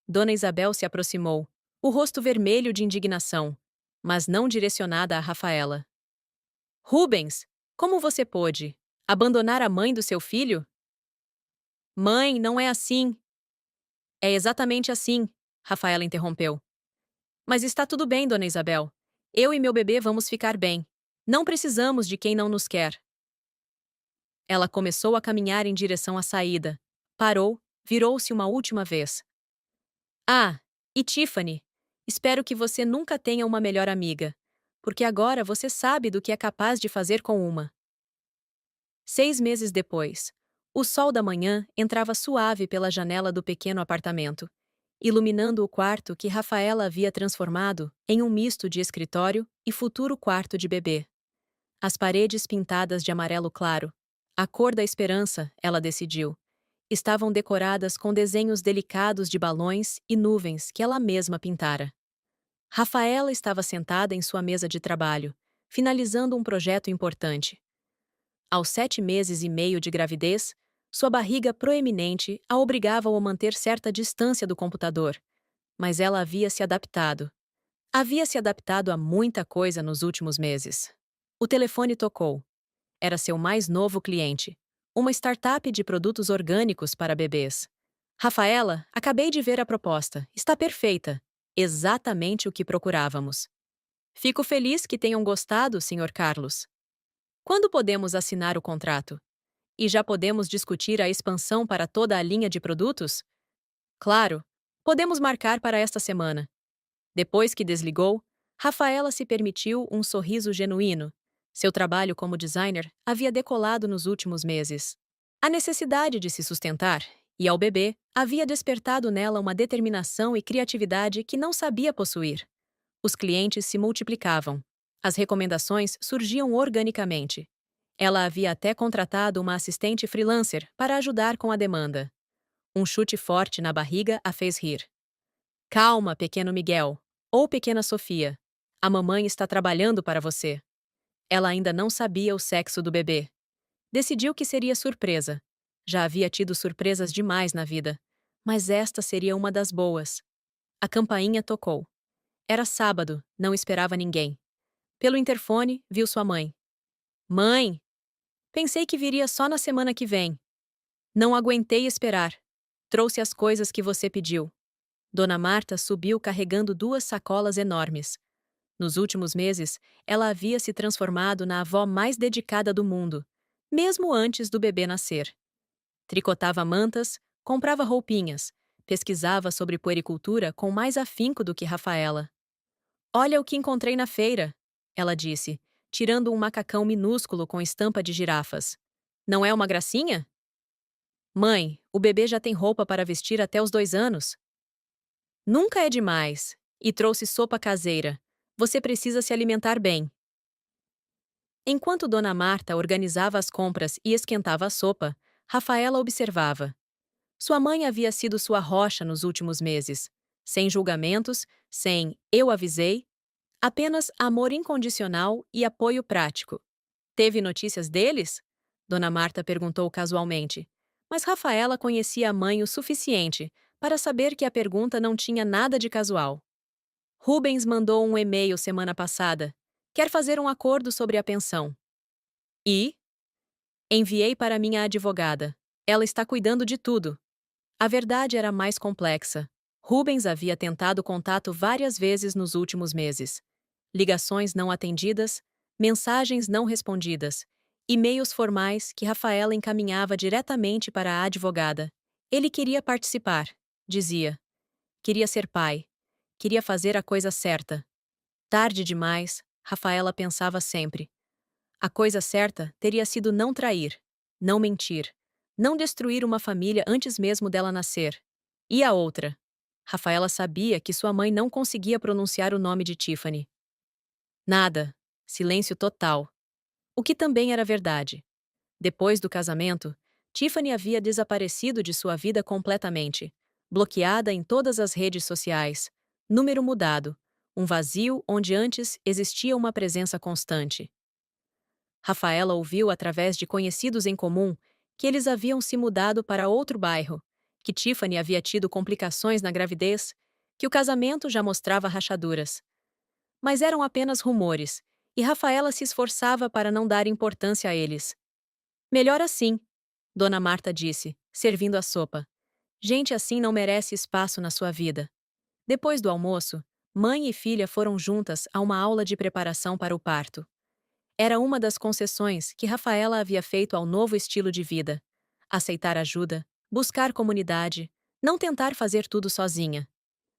Dona Isabel se aproximou, o rosto vermelho de indignação, mas não direcionada a Rafaela. Rubens, como você pôde abandonar a mãe do seu filho? Mãe, não é assim. É exatamente assim, Rafaela interrompeu. Mas está tudo bem, dona Isabel. Eu e meu bebê vamos ficar bem. Não precisamos de quem não nos quer. Ela começou a caminhar em direção à saída. Parou, virou-se uma última vez. Ah, e Tiffany, espero que você nunca tenha uma melhor amiga, porque agora você sabe do que é capaz de fazer com uma. 6 meses depois, o sol da manhã entrava suave pela janela do pequeno apartamento, iluminando o quarto que Rafaela havia transformado em um misto de escritório e futuro quarto de bebê. As paredes pintadas de amarelo claro, a cor da esperança, ela decidiu, estavam decoradas com desenhos delicados de balões e nuvens que ela mesma pintara. Rafaela estava sentada em sua mesa de trabalho, finalizando um projeto importante. Aos 7 meses e meio de gravidez, sua barriga proeminente a obrigava a manter certa distância do computador, mas ela havia se adaptado. Havia se adaptado a muita coisa nos últimos meses. O telefone tocou. Era seu mais novo cliente, uma startup de produtos orgânicos para bebês. Rafaela, acabei de ver a proposta. Está perfeita. Exatamente o que procurávamos. Fico feliz que tenham gostado, Sr. Carlos. Quando podemos assinar o contrato? E já podemos discutir a expansão para toda a linha de produtos? Claro, podemos marcar para esta semana. Depois que desligou, Rafaela se permitiu um sorriso genuíno. Seu trabalho como designer havia decolado nos últimos meses. A necessidade de se sustentar, e ao bebê, havia despertado nela uma determinação e criatividade que não sabia possuir. Os clientes se multiplicavam. As recomendações surgiam organicamente. Ela havia até contratado uma assistente freelancer para ajudar com a demanda. Um chute forte na barriga a fez rir. Calma, pequeno Miguel. Ou pequena Sofia. A mamãe está trabalhando para você. Ela ainda não sabia o sexo do bebê. Decidiu que seria surpresa. Já havia tido surpresas demais na vida. Mas esta seria uma das boas. A campainha tocou. Era sábado, não esperava ninguém. Pelo interfone, viu sua mãe. Mãe! Pensei que viria só na semana que vem. Não aguentei esperar. Trouxe as coisas que você pediu. Dona Marta subiu carregando 2 sacolas enormes. Nos últimos meses, ela havia se transformado na avó mais dedicada do mundo, mesmo antes do bebê nascer. Tricotava mantas, comprava roupinhas, pesquisava sobre puericultura com mais afinco do que Rafaela. Olha o que encontrei na feira, ela disse, tirando um macacão minúsculo com estampa de girafas. Não é uma gracinha? Mãe, o bebê já tem roupa para vestir até os 2 anos. Nunca é demais. E trouxe sopa caseira. Você precisa se alimentar bem. Enquanto Dona Marta organizava as compras e esquentava a sopa, Rafaela observava. Sua mãe havia sido sua rocha nos últimos meses. Sem julgamentos, sem eu avisei, apenas amor incondicional e apoio prático. Teve notícias deles? Dona Marta perguntou casualmente. Mas Rafaela conhecia a mãe o suficiente para saber que a pergunta não tinha nada de casual. Rubens mandou um e-mail semana passada. Quer fazer um acordo sobre a pensão. E? Enviei para minha advogada. Ela está cuidando de tudo. A verdade era mais complexa. Rubens havia tentado contato várias vezes nos últimos meses. Ligações não atendidas, mensagens não respondidas, e-mails formais que Rafaela encaminhava diretamente para a advogada. Ele queria participar, dizia. Queria ser pai. Queria fazer a coisa certa. Tarde demais, Rafaela pensava sempre. A coisa certa teria sido não trair, não mentir, não destruir uma família antes mesmo dela nascer. E a outra? Rafaela sabia que sua mãe não conseguia pronunciar o nome de Tiffany. Nada. Silêncio total. O que também era verdade. Depois do casamento, Tiffany havia desaparecido de sua vida completamente, bloqueada em todas as redes sociais, número mudado, um vazio onde antes existia uma presença constante. Rafaela ouviu através de conhecidos em comum que eles haviam se mudado para outro bairro, que Tiffany havia tido complicações na gravidez, que o casamento já mostrava rachaduras. Mas eram apenas rumores, e Rafaela se esforçava para não dar importância a eles. Melhor assim, Dona Marta disse, servindo a sopa. Gente assim não merece espaço na sua vida. Depois do almoço, mãe e filha foram juntas a uma aula de preparação para o parto. Era uma das concessões que Rafaela havia feito ao novo estilo de vida. Aceitar ajuda, buscar comunidade, não tentar fazer tudo sozinha.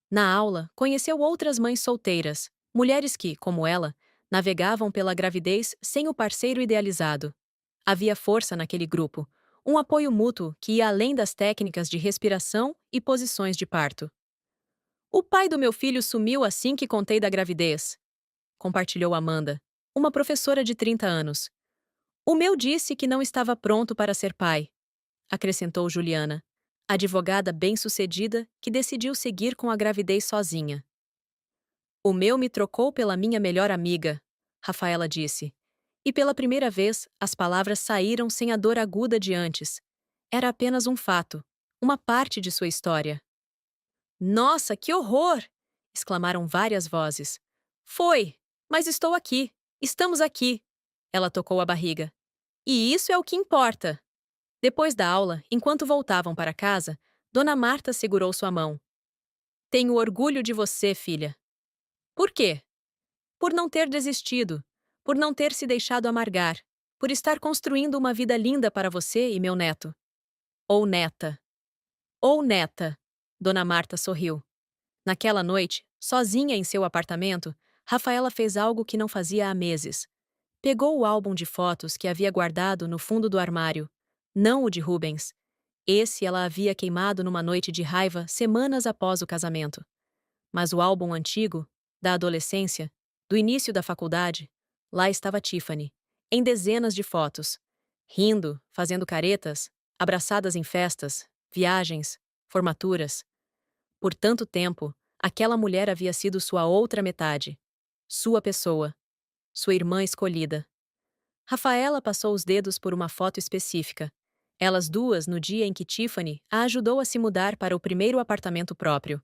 Na aula, conheceu outras mães solteiras, mulheres que, como ela, navegavam pela gravidez sem o parceiro idealizado. Havia força naquele grupo, um apoio mútuo que ia além das técnicas de respiração e posições de parto. O pai do meu filho sumiu assim que contei da gravidez, compartilhou Amanda, uma professora de 30 anos. O meu disse que não estava pronto para ser pai, acrescentou Juliana, advogada bem-sucedida que decidiu seguir com a gravidez sozinha. O meu me trocou pela minha melhor amiga, Rafaela disse. E pela primeira vez, as palavras saíram sem a dor aguda de antes. Era apenas um fato, uma parte de sua história. Nossa, que horror! Exclamaram várias vozes. Foi! Mas estou aqui! Estamos aqui! Ela tocou a barriga. E isso é o que importa! Depois da aula, enquanto voltavam para casa, Dona Marta segurou sua mão. Tenho orgulho de você, filha. Por quê? Por não ter desistido, por não ter se deixado amargar, por estar construindo uma vida linda para você e meu neto. Ou neta. Ou neta. Dona Marta sorriu. Naquela noite, sozinha em seu apartamento, Rafaela fez algo que não fazia há meses. Pegou o álbum de fotos que havia guardado no fundo do armário. Não o de Rubens. Esse ela havia queimado numa noite de raiva semanas após o casamento. Mas o álbum antigo, da adolescência, do início da faculdade, lá estava Tiffany, em dezenas de fotos. Rindo, fazendo caretas, abraçadas em festas, viagens, formaturas. Por tanto tempo, aquela mulher havia sido sua outra metade. Sua pessoa. Sua irmã escolhida. Rafaela passou os dedos por uma foto específica. Elas duas no dia em que Tiffany a ajudou a se mudar para o primeiro apartamento próprio.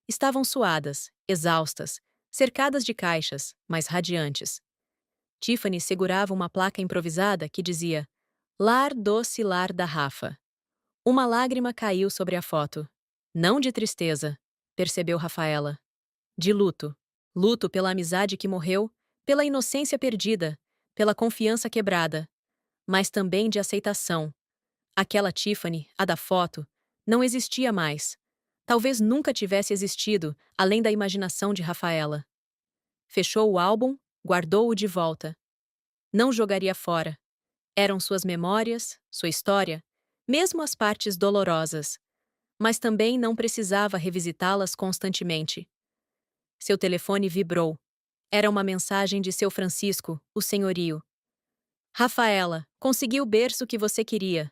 Estavam suadas, exaustas, cercadas de caixas, mas radiantes. Tiffany segurava uma placa improvisada que dizia Lar Doce Lar da Rafa. Uma lágrima caiu sobre a foto. Não de tristeza, percebeu Rafaela. De luto. Luto pela amizade que morreu, pela inocência perdida, pela confiança quebrada. Mas também de aceitação. Aquela Tiffany, a da foto, não existia mais. Talvez nunca tivesse existido, além da imaginação de Rafaela. Fechou o álbum, guardou-o de volta. Não jogaria fora. Eram suas memórias, sua história, mesmo as partes dolorosas. Mas também não precisava revisitá-las constantemente. Seu telefone vibrou. Era uma mensagem de seu Francisco, o senhorio. Rafaela, consegui o berço que você queria.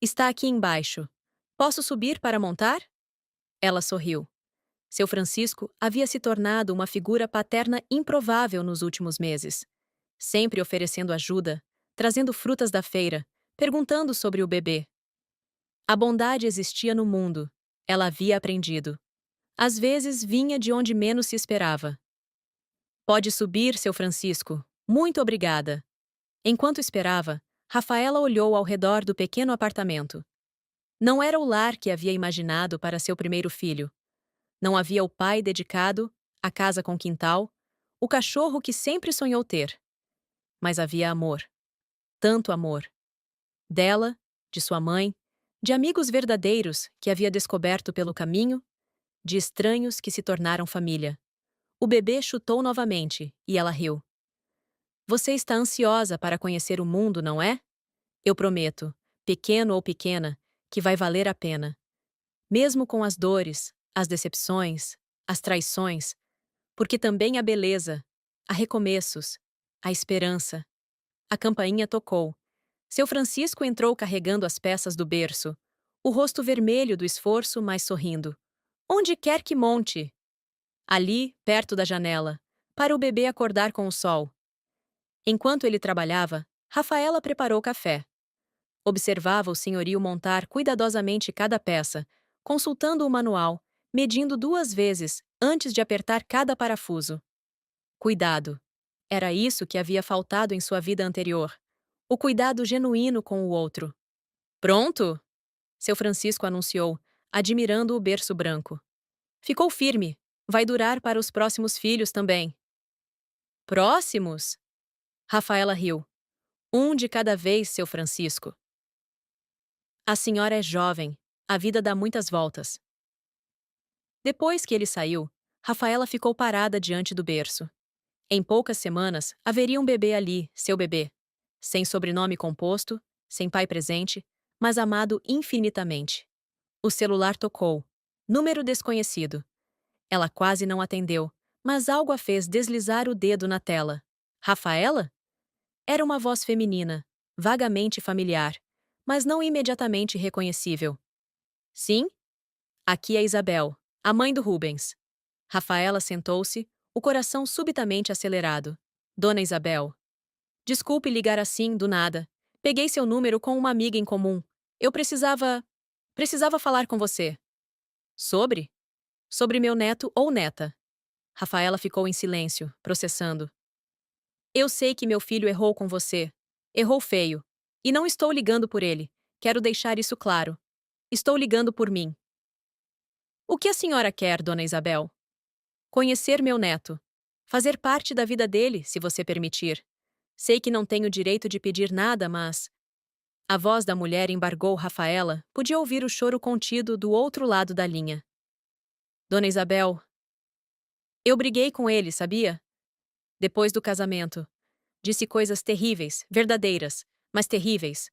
Está aqui embaixo. Posso subir para montar? Ela sorriu. Seu Francisco havia se tornado uma figura paterna improvável nos últimos meses. Sempre oferecendo ajuda, trazendo frutas da feira, perguntando sobre o bebê. A bondade existia no mundo. Ela havia aprendido. Às vezes vinha de onde menos se esperava. Pode subir, seu Francisco. Muito obrigada. Enquanto esperava, Rafaela olhou ao redor do pequeno apartamento. Não era o lar que havia imaginado para seu primeiro filho. Não havia o pai dedicado, a casa com quintal, o cachorro que sempre sonhou ter. Mas havia amor. Tanto amor. Dela, de sua mãe, de amigos verdadeiros que havia descoberto pelo caminho, de estranhos que se tornaram família. O bebê chutou novamente e ela riu. Você está ansiosa para conhecer o mundo, não é? Eu prometo, pequeno ou pequena, que vai valer a pena. Mesmo com as dores, as decepções, as traições, porque também há beleza, há recomeços, há esperança. A campainha tocou. Seu Francisco entrou carregando as peças do berço, o rosto vermelho do esforço, mas sorrindo. Onde quer que monte. Ali, perto da janela, para o bebê acordar com o sol. Enquanto ele trabalhava, Rafaela preparou café. Observava o senhorio montar cuidadosamente cada peça, consultando o manual, medindo 2 vezes antes de apertar cada parafuso. Cuidado. Era isso que havia faltado em sua vida anterior. O cuidado genuíno com o outro. Pronto? Seu Francisco anunciou, admirando o berço branco. Ficou firme. Vai durar para os próximos filhos também. Próximos? Rafaela riu. Um de cada vez, seu Francisco. A senhora é jovem. A vida dá muitas voltas. Depois que ele saiu, Rafaela ficou parada diante do berço. Em poucas semanas, haveria um bebê ali, seu bebê. Sem sobrenome composto, sem pai presente, mas amado infinitamente. O celular tocou. Número desconhecido. Ela quase não atendeu, mas algo a fez deslizar o dedo na tela. Rafaela? Era uma voz feminina, vagamente familiar, mas não imediatamente reconhecível. Sim? Aqui é Isabel, a mãe do Rubens. Rafaela sentou-se, o coração subitamente acelerado. Dona Isabel. Desculpe ligar assim, do nada. Peguei seu número com uma amiga em comum. Eu precisava falar com você. Sobre? Sobre meu neto ou neta. Rafaela ficou em silêncio, processando. Eu sei que meu filho errou com você. Errou feio. E não estou ligando por ele. Quero deixar isso claro. Estou ligando por mim. O que a senhora quer, dona Isabel? Conhecer meu neto. Fazer parte da vida dele, se você permitir. Sei que não tenho direito de pedir nada, mas. A voz da mulher embargou Rafaela, podia ouvir o choro contido do outro lado da linha. Dona Isabel. Eu briguei com ele, sabia? Depois do casamento. Disse coisas terríveis, verdadeiras, mas terríveis.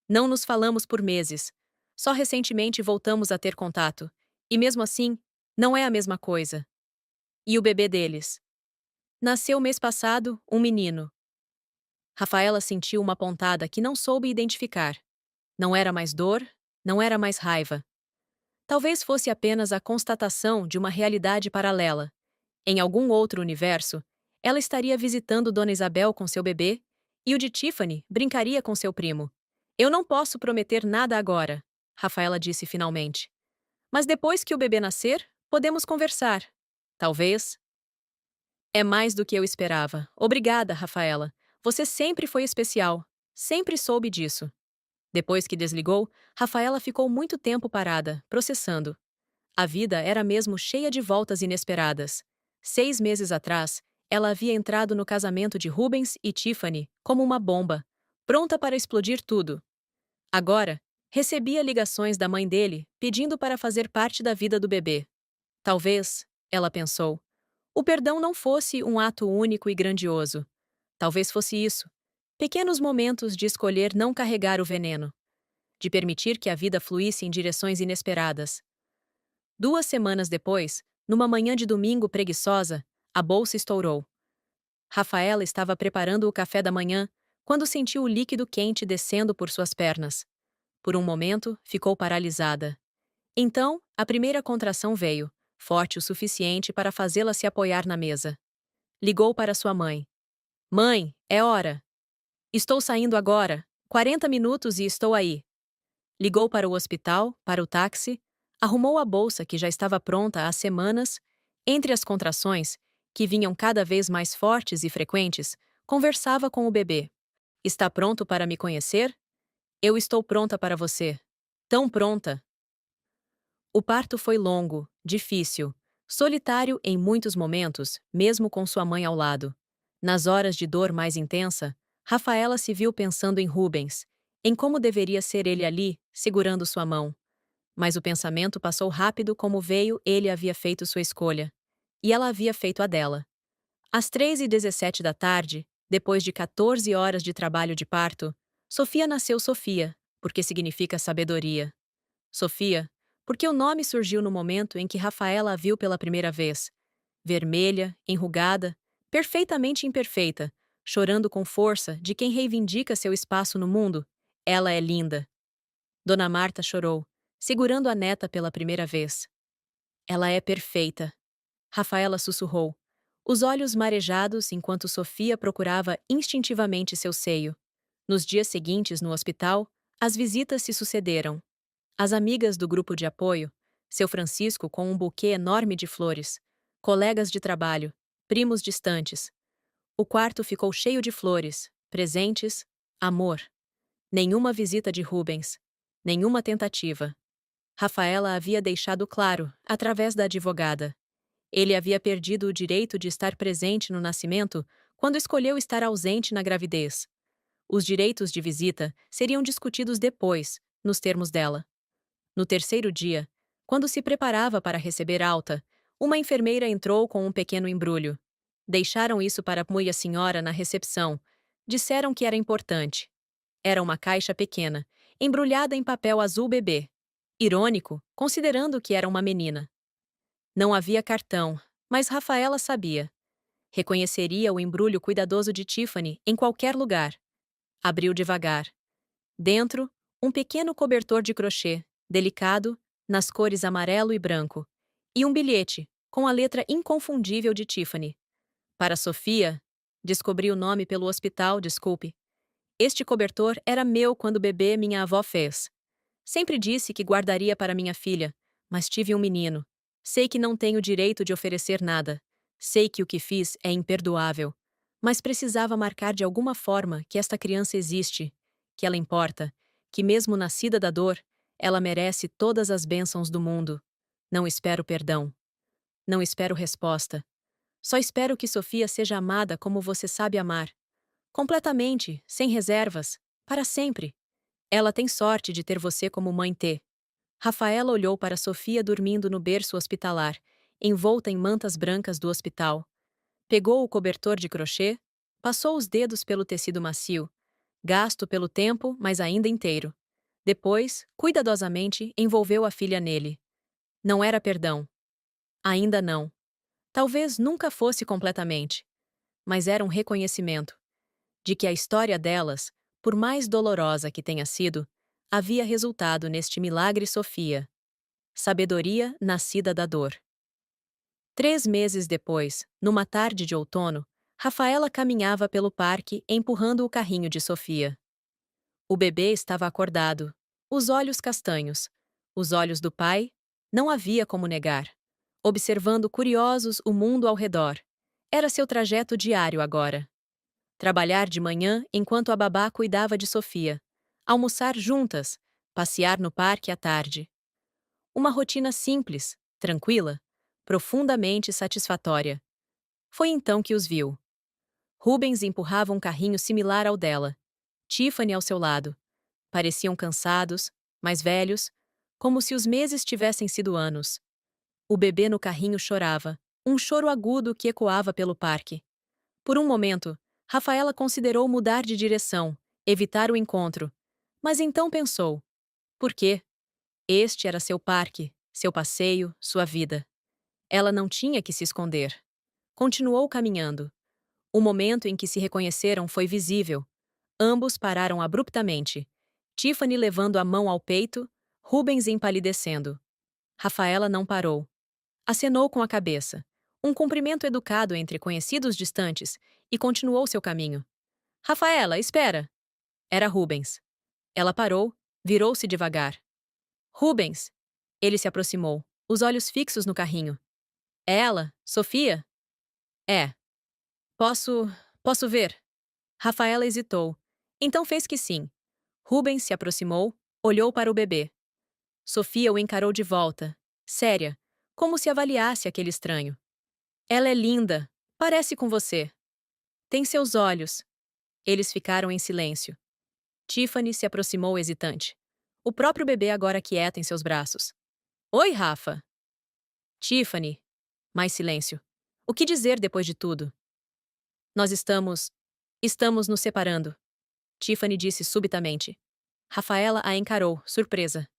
Não nos falamos por meses. Só recentemente voltamos a ter contato. E mesmo assim, não é a mesma coisa. E o bebê deles? Nasceu mês passado, um menino. Rafaela sentiu uma pontada que não soube identificar. Não era mais dor, não era mais raiva. Talvez fosse apenas a constatação de uma realidade paralela. Em algum outro universo, ela estaria visitando Dona Isabel com seu bebê e o de Tiffany brincaria com seu primo. Eu não posso prometer nada agora, Rafaela disse finalmente. Mas depois que o bebê nascer, podemos conversar. Talvez. É mais do que eu esperava. Obrigada, Rafaela. Você sempre foi especial. Sempre soube disso. Depois que desligou, Rafaela ficou muito tempo parada, processando. A vida era mesmo cheia de voltas inesperadas. 6 meses atrás, ela havia entrado no casamento de Rubens e Tiffany como uma bomba, pronta para explodir tudo. Agora, recebia ligações da mãe dele pedindo para fazer parte da vida do bebê. Talvez, ela pensou, o perdão não fosse um ato único e grandioso. Talvez fosse isso. Pequenos momentos de escolher não carregar o veneno. De permitir que a vida fluísse em direções inesperadas. 2 semanas depois, numa manhã de domingo preguiçosa, a bolsa estourou. Rafaela estava preparando o café da manhã quando sentiu o líquido quente descendo por suas pernas. Por um momento, ficou paralisada. Então, a primeira contração veio, forte o suficiente para fazê-la se apoiar na mesa. Ligou para sua mãe. Mãe, é hora. Estou saindo agora. 40 minutos e estou aí. Ligou para o hospital, para o táxi, arrumou a bolsa que já estava pronta há semanas. Entre as contrações, que vinham cada vez mais fortes e frequentes, conversava com o bebê. Está pronto para me conhecer? Eu estou pronta para você. Tão pronta. O parto foi longo, difícil, solitário em muitos momentos, mesmo com sua mãe ao lado. Nas horas de dor mais intensa, Rafaela se viu pensando em Rubens, em como deveria ser ele ali, segurando sua mão. Mas o pensamento passou rápido como veio, ele havia feito sua escolha. E ela havia feito a dela. Às 3h17 da tarde, depois de 14 horas de trabalho de parto, Sofia nasceu Sofia, porque significa sabedoria. Sofia, porque o nome surgiu no momento em que Rafaela a viu pela primeira vez. Vermelha, enrugada, perfeitamente imperfeita, chorando com força de quem reivindica seu espaço no mundo. Ela é linda. Dona Marta chorou, segurando a neta pela primeira vez. Ela é perfeita. Rafaela sussurrou, os olhos marejados enquanto Sofia procurava instintivamente seu seio. Nos dias seguintes, no hospital, as visitas se sucederam. As amigas do grupo de apoio, seu Francisco com um buquê enorme de flores, colegas de trabalho, primos distantes. O quarto ficou cheio de flores, presentes, amor. Nenhuma visita de Rubens, nenhuma tentativa. Rafaela havia deixado claro, através da advogada. Ele havia perdido o direito de estar presente no nascimento quando escolheu estar ausente na gravidez. Os direitos de visita seriam discutidos depois, nos termos dela. No terceiro dia, quando se preparava para receber alta, uma enfermeira entrou com um pequeno embrulho. Deixaram isso para a senhora na recepção. Disseram que era importante. Era uma caixa pequena, embrulhada em papel azul bebê. Irônico, considerando que era uma menina. Não havia cartão, mas Rafaela sabia. Reconheceria o embrulho cuidadoso de Tiffany em qualquer lugar. Abriu devagar. Dentro, um pequeno cobertor de crochê, delicado, nas cores amarelo e branco, e um bilhete, com a letra inconfundível de Tiffany. Para Sofia, descobri o nome pelo hospital, desculpe. Este cobertor era meu quando bebê minha avó fez. Sempre disse que guardaria para minha filha, mas tive um menino. Sei que não tenho direito de oferecer nada. Sei que o que fiz é imperdoável. Mas precisava marcar de alguma forma que esta criança existe, que ela importa, que mesmo nascida da dor, ela merece todas as bênçãos do mundo. Não espero perdão. Não espero resposta. Só espero que Sofia seja amada como você sabe amar. Completamente, sem reservas, para sempre. Ela tem sorte de ter você como mãe T. Rafaela olhou para Sofia dormindo no berço hospitalar, envolta em mantas brancas do hospital. Pegou o cobertor de crochê, passou os dedos pelo tecido macio, gasto pelo tempo, mas ainda inteiro. Depois, cuidadosamente, envolveu a filha nele. Não era perdão. Ainda não. Talvez nunca fosse completamente. Mas era um reconhecimento de que a história delas, por mais dolorosa que tenha sido, havia resultado neste milagre Sofia. Sabedoria nascida da dor. 3 meses depois, numa tarde de outono, Rafaela caminhava pelo parque empurrando o carrinho de Sofia. O bebê estava acordado, os olhos castanhos. Os olhos do pai, não havia como negar. Observando curiosos o mundo ao redor. Era seu trajeto diário agora. Trabalhar de manhã enquanto a babá cuidava de Sofia. Almoçar juntas, passear no parque à tarde. Uma rotina simples, tranquila, profundamente satisfatória. Foi então que os viu. Rubens empurrava um carrinho similar ao dela. Tiffany ao seu lado. Pareciam cansados, mais velhos, como se os meses tivessem sido anos. O bebê no carrinho chorava, um choro agudo que ecoava pelo parque. Por um momento, Rafaela considerou mudar de direção, evitar o encontro. Mas então pensou: por quê? Este era seu parque, seu passeio, sua vida. Ela não tinha que se esconder. Continuou caminhando. O momento em que se reconheceram foi visível. Ambos pararam abruptamente. Tiffany levando a mão ao peito, Rubens empalidecendo. Rafaela não parou. Acenou com a cabeça. Um cumprimento educado entre conhecidos distantes, e continuou seu caminho. Rafaela, espera! Era Rubens. Ela parou, virou-se devagar. Rubens! Ele se aproximou, os olhos fixos no carrinho. É ela, Sofia? É. Posso. Posso ver? Rafaela hesitou. Então fez que sim. Rubens se aproximou, olhou para o bebê. Sofia o encarou de volta, séria, como se avaliasse aquele estranho. Ela é linda, parece com você. Tem seus olhos. Eles ficaram em silêncio. Tiffany se aproximou hesitante. O próprio bebê agora quieta em seus braços. Oi, Rafa. Tiffany. Mais silêncio. O que dizer depois de tudo? Nós estamos. Estamos nos separando. Tiffany disse subitamente. Rafaela a encarou, surpresa.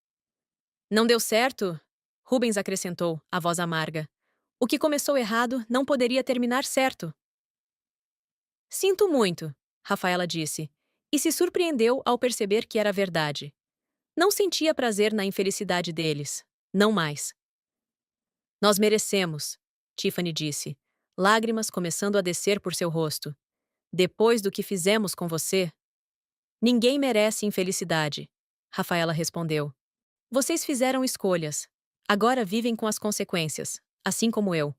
Não deu certo? Rubens acrescentou, a voz amarga. O que começou errado não poderia terminar certo. Sinto muito, Rafaela disse, e se surpreendeu ao perceber que era verdade. Não sentia prazer na infelicidade deles. Não mais. Nós merecemos, Tiffany disse, lágrimas começando a descer por seu rosto. Depois do que fizemos com você? Ninguém merece infelicidade, Rafaela respondeu. Vocês fizeram escolhas. Agora vivem com as consequências, assim como eu.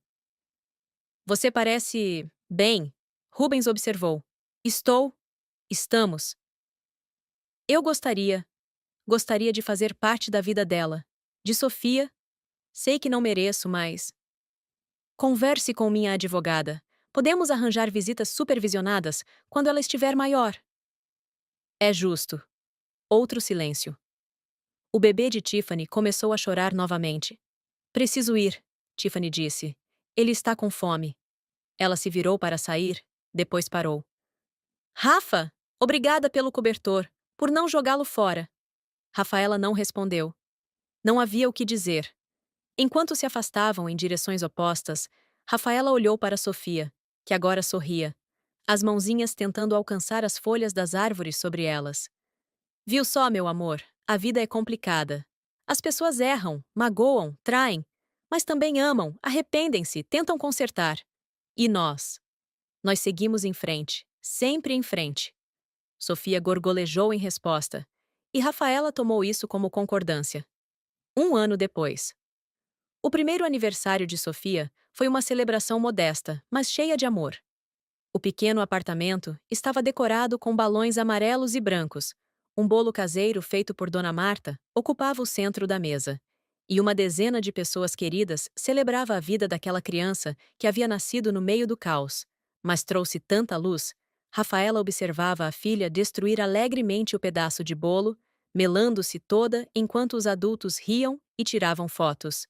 Você parece bem, Rubens observou. Estou. Estamos. Eu gostaria de fazer parte da vida dela, De Sofia, sei que não mereço, mas. Converse com minha advogada. Podemos arranjar visitas supervisionadas quando ela estiver maior. É justo. Outro silêncio. O bebê de Tiffany começou a chorar novamente. Preciso ir, Tiffany disse. Ele está com fome. Ela se virou para sair, depois parou. Rafa, obrigada pelo cobertor, por não jogá-lo fora. Rafaela não respondeu. Não havia o que dizer. Enquanto se afastavam em direções opostas, Rafaela olhou para Sofia, que agora sorria, as mãozinhas tentando alcançar as folhas das árvores sobre elas. Viu só, meu amor, a vida é complicada. As pessoas erram, magoam, traem, mas também amam, arrependem-se, tentam consertar. E nós? Nós seguimos em frente, sempre em frente. Sofia gorgolejou em resposta, e Rafaela tomou isso como concordância. 1 ano depois. O primeiro aniversário de Sofia foi uma celebração modesta, mas cheia de amor. O pequeno apartamento estava decorado com balões amarelos e brancos. Um bolo caseiro feito por Dona Marta ocupava o centro da mesa. E uma dezena de pessoas queridas celebrava a vida daquela criança que havia nascido no meio do caos. Mas trouxe tanta luz. Rafaela observava a filha destruir alegremente o pedaço de bolo, melando-se toda enquanto os adultos riam e tiravam fotos.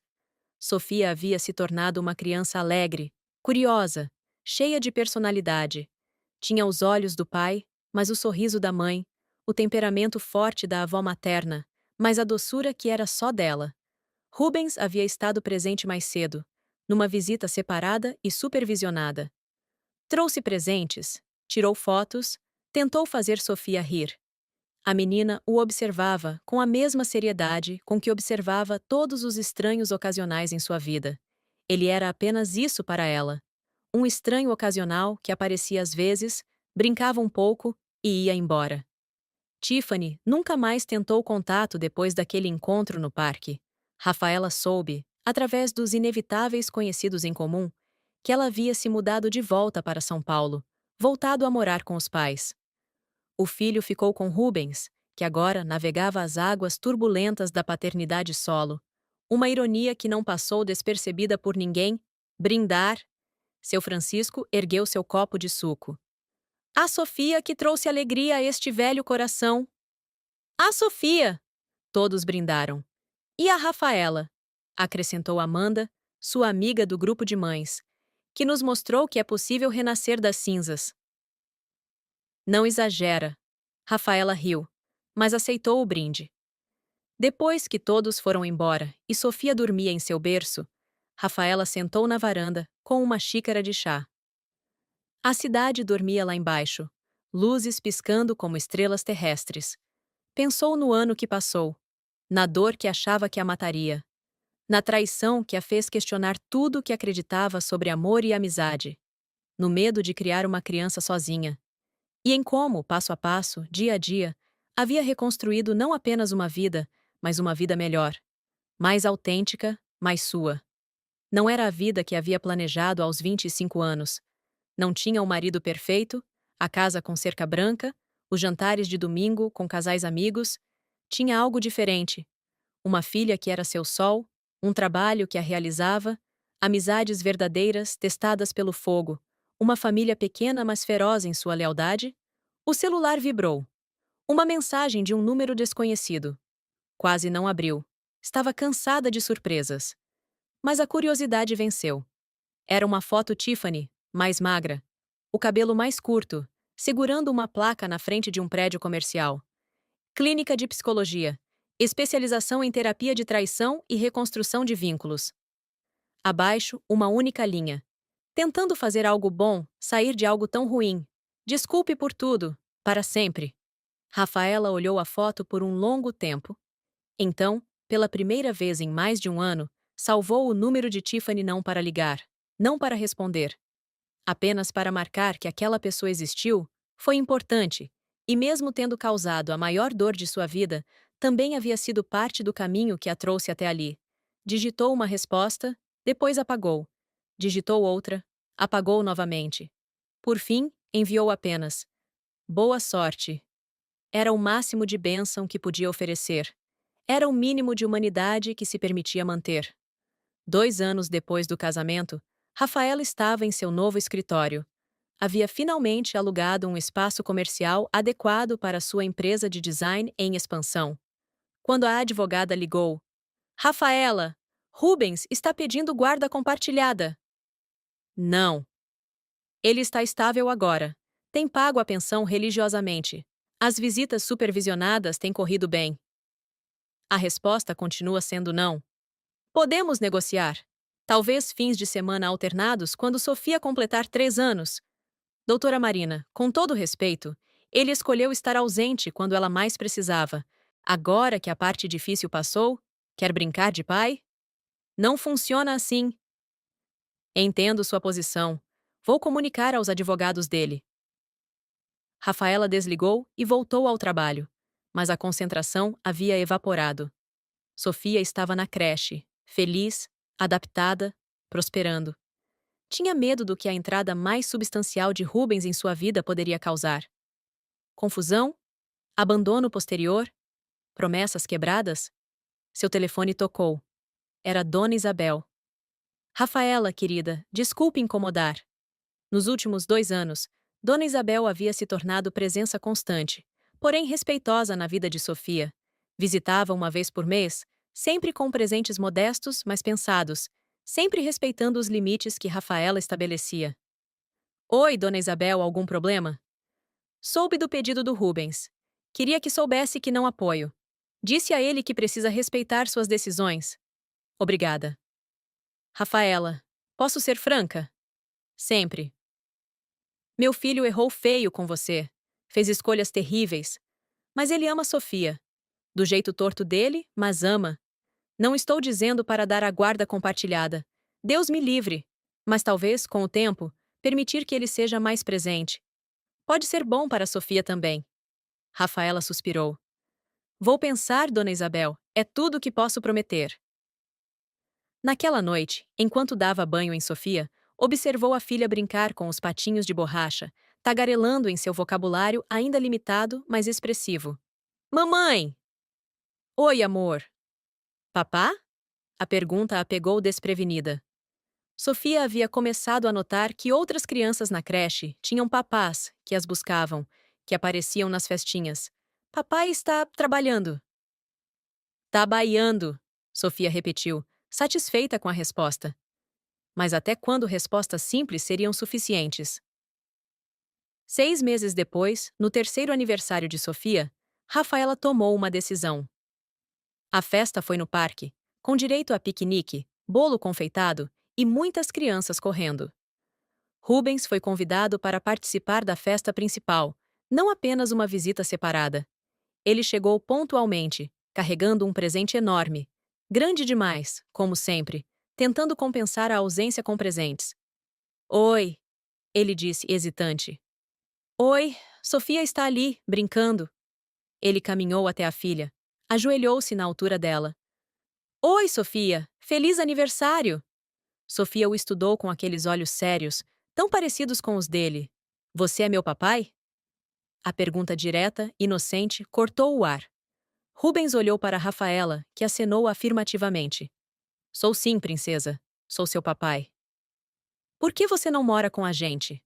Sofia havia se tornado uma criança alegre, curiosa, cheia de personalidade. Tinha os olhos do pai, mas o sorriso da mãe, o temperamento forte da avó materna, mas a doçura que era só dela. Rubens havia estado presente mais cedo, numa visita separada e supervisionada. Trouxe presentes, tirou fotos, tentou fazer Sofia rir. A menina o observava com a mesma seriedade com que observava todos os estranhos ocasionais em sua vida. Ele era apenas isso para ela. Um estranho ocasional que aparecia às vezes, brincava um pouco e ia embora. Tiffany nunca mais tentou contato depois daquele encontro no parque. Rafaela soube, através dos inevitáveis conhecidos em comum, que ela havia se mudado de volta para São Paulo, voltado a morar com os pais. O filho ficou com Rubens, que agora navegava as águas turbulentas da paternidade solo. Uma ironia que não passou despercebida por ninguém. Brindar. Seu Francisco ergueu seu copo de suco. A Sofia que trouxe alegria a este velho coração. A Sofia! Todos brindaram. E a Rafaela? Acrescentou Amanda, sua amiga do grupo de mães, que nos mostrou que é possível renascer das cinzas. Não exagera. Rafaela riu, mas aceitou o brinde. Depois que todos foram embora e Sofia dormia em seu berço, Rafaela sentou na varanda com uma xícara de chá. A cidade dormia lá embaixo, luzes piscando como estrelas terrestres. Pensou no ano que passou, na dor que achava que a mataria, na traição que a fez questionar tudo o que acreditava sobre amor e amizade, no medo de criar uma criança sozinha. E em como, passo a passo, dia a dia, havia reconstruído não apenas uma vida, mas uma vida melhor, mais autêntica, mais sua. Não era a vida que havia planejado aos 25 anos. Não tinha o marido perfeito, a casa com cerca branca, os jantares de domingo com casais amigos. Tinha algo diferente. Uma filha que era seu sol, um trabalho que a realizava, amizades verdadeiras testadas pelo fogo, uma família pequena mas feroz em sua lealdade. O celular vibrou. Uma mensagem de um número desconhecido. Quase não abriu. Estava cansada de surpresas. Mas a curiosidade venceu. Era uma foto Tiffany, mais magra. O cabelo mais curto, segurando uma placa na frente de um prédio comercial. Clínica de Psicologia. Especialização em terapia de traição e reconstrução de vínculos. Abaixo, uma única linha. Tentando fazer algo bom, sair de algo tão ruim. Desculpe por tudo, para sempre. Rafaela olhou a foto por um longo tempo. Então, pela primeira vez em mais de 1 ano, salvou o número de Tiffany não para ligar, não para responder. Apenas para marcar que aquela pessoa existiu, foi importante, e mesmo tendo causado a maior dor de sua vida, também havia sido parte do caminho que a trouxe até ali. Digitou uma resposta, depois apagou. Digitou outra, apagou novamente. Por fim, enviou apenas: boa sorte. Era o máximo de bênção que podia oferecer. Era o mínimo de humanidade que se permitia manter. 2 anos depois do casamento, Rafaela estava em seu novo escritório. Havia finalmente alugado um espaço comercial adequado para sua empresa de design em expansão. Quando a advogada ligou, Rafaela, Rubens está pedindo guarda compartilhada. Não. Ele está estável agora. Tem pago a pensão religiosamente. As visitas supervisionadas têm corrido bem. A resposta continua sendo não. Podemos negociar. Talvez fins de semana alternados quando Sofia completar 3 anos. Doutora Marina, com todo respeito, ele escolheu estar ausente quando ela mais precisava. Agora que a parte difícil passou, quer brincar de pai? Não funciona assim. Entendo sua posição. Vou comunicar aos advogados dele. Rafaela desligou e voltou ao trabalho, mas a concentração havia evaporado. Sofia estava na creche, feliz, adaptada, prosperando. Tinha medo do que a entrada mais substancial de Rubens em sua vida poderia causar. Confusão? Abandono posterior? Promessas quebradas? Seu telefone tocou. Era Dona Isabel. Rafaela, querida, desculpe incomodar. Nos últimos 2 anos, Dona Isabel havia se tornado presença constante, porém respeitosa na vida de Sofia. Visitava uma vez por mês, sempre com presentes modestos, mas pensados, sempre respeitando os limites que Rafaela estabelecia. Oi, Dona Isabel, algum problema? Soube do pedido do Rubens. Queria que soubesse que não apoio. Disse a ele que precisa respeitar suas decisões. Obrigada. Rafaela, posso ser franca? Sempre. Meu filho errou feio com você. Fez escolhas terríveis. Mas ele ama Sofia. Do jeito torto dele, mas ama. Não estou dizendo para dar a guarda compartilhada. Deus me livre. Mas talvez, com o tempo, permitir que ele seja mais presente. Pode ser bom para Sofia também. Rafaela suspirou. Vou pensar, Dona Isabel. É tudo o que posso prometer. Naquela noite, enquanto dava banho em Sofia, observou a filha brincar com os patinhos de borracha, tagarelando em seu vocabulário ainda limitado, mas expressivo. Mamãe! Oi, amor. Papá? A pergunta a pegou desprevenida. Sofia havia começado a notar que outras crianças na creche tinham papás que as buscavam, que apareciam nas festinhas. Papai está trabalhando. Trabalhando, Sofia repetiu, satisfeita com a resposta. Mas até quando respostas simples seriam suficientes? 6 meses depois, no terceiro aniversário de Sofia, Rafaela tomou uma decisão. A festa foi no parque, com direito a piquenique, bolo confeitado e muitas crianças correndo. Rubens foi convidado para participar da festa principal, não apenas uma visita separada. Ele chegou pontualmente, carregando um presente enorme, grande demais, como sempre, tentando compensar a ausência com presentes. Oi, ele disse hesitante. Oi, Sofia está ali, brincando. Ele caminhou até a filha, ajoelhou-se na altura dela. Oi, Sofia, feliz aniversário! Sofia o estudou com aqueles olhos sérios, tão parecidos com os dele. Você é meu papai? A pergunta direta, inocente, cortou o ar. Rubens olhou para Rafaela, que acenou afirmativamente. Sou sim, princesa. Sou seu papai. Por que você não mora com a gente?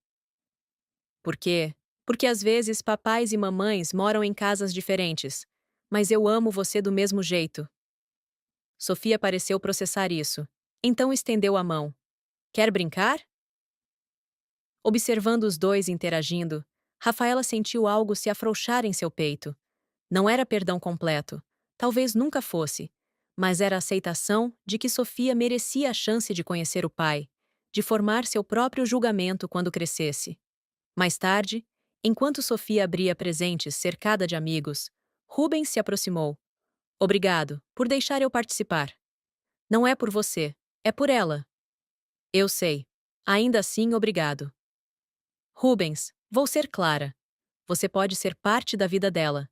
Por quê? Porque às vezes papais e mamães moram em casas diferentes. Mas eu amo você do mesmo jeito. Sofia pareceu processar isso. Então estendeu a mão. Quer brincar? Observando os dois interagindo, Rafaela sentiu algo se afrouxar em seu peito. Não era perdão completo. Talvez nunca fosse. Mas era a aceitação de que Sofia merecia a chance de conhecer o pai, de formar seu próprio julgamento quando crescesse. Mais tarde, enquanto Sofia abria presentes cercada de amigos, Rubens se aproximou. Obrigado por deixar eu participar. Não é por você, é por ela. Eu sei. Ainda assim, obrigado. Rubens, vou ser clara. Você pode ser parte da vida dela.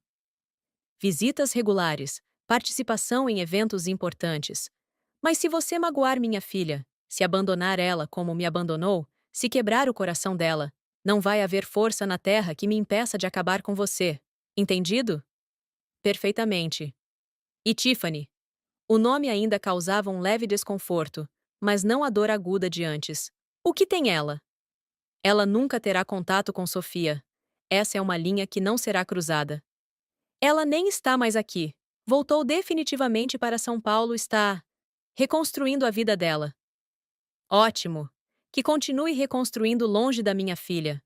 Visitas regulares, participação em eventos importantes. Mas se você magoar minha filha, se abandonar ela como me abandonou, se quebrar o coração dela, não vai haver força na terra que me impeça de acabar com você. Entendido? Perfeitamente. E Tiffany? O nome ainda causava um leve desconforto, mas não a dor aguda de antes. O que tem ela? Ela nunca terá contato com Sofia. Essa é uma linha que não será cruzada. Ela nem está mais aqui. Voltou definitivamente para São Paulo, está reconstruindo a vida dela. Ótimo! Que continue reconstruindo longe da minha filha.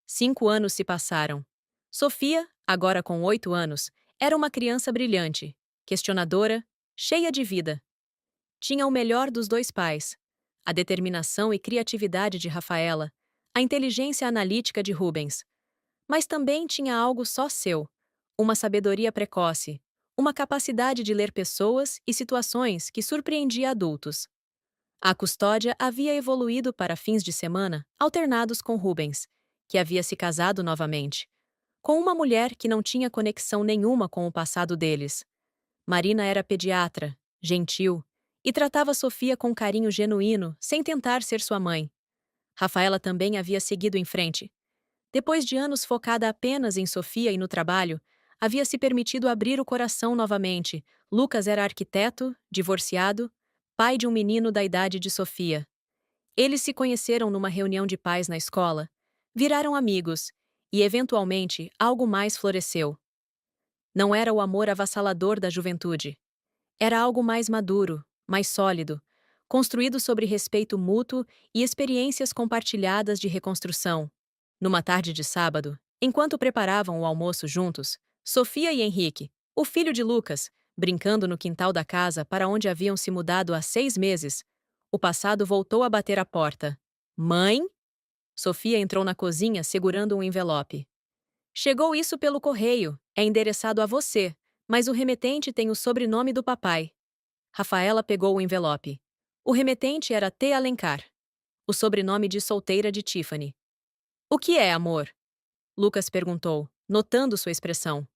5 anos se passaram. Sofia, agora com 8 anos, era uma criança brilhante, questionadora, cheia de vida. Tinha o melhor dos dois pais: a determinação e criatividade de Rafaela, a inteligência analítica de Rubens. Mas também tinha algo só seu: uma sabedoria precoce, uma capacidade de ler pessoas e situações que surpreendia adultos. A custódia havia evoluído para fins de semana alternados com Rubens, que havia se casado novamente, com uma mulher que não tinha conexão nenhuma com o passado deles. Marina era pediatra, gentil, e tratava Sofia com carinho genuíno, sem tentar ser sua mãe. Rafaela também havia seguido em frente. Depois de anos focada apenas em Sofia e no trabalho, havia se permitido abrir o coração novamente. Lucas era arquiteto, divorciado, pai de um menino da idade de Sofia. Eles se conheceram numa reunião de pais na escola, viraram amigos, e eventualmente algo mais floresceu. Não era o amor avassalador da juventude. Era algo mais maduro, mais sólido, construído sobre respeito mútuo e experiências compartilhadas de reconstrução. Numa tarde de sábado, enquanto preparavam o almoço juntos, Sofia e Henrique, o filho de Lucas, brincando no quintal da casa para onde haviam se mudado há 6 meses, o passado voltou a bater à porta. Mãe? Sofia entrou na cozinha segurando um envelope. Chegou isso pelo correio, é endereçado a você, mas o remetente tem o sobrenome do papai. Rafaela pegou o envelope. O remetente era T. Alencar, o sobrenome de solteira de Tiffany. O que é amor? Lucas perguntou, notando sua expressão.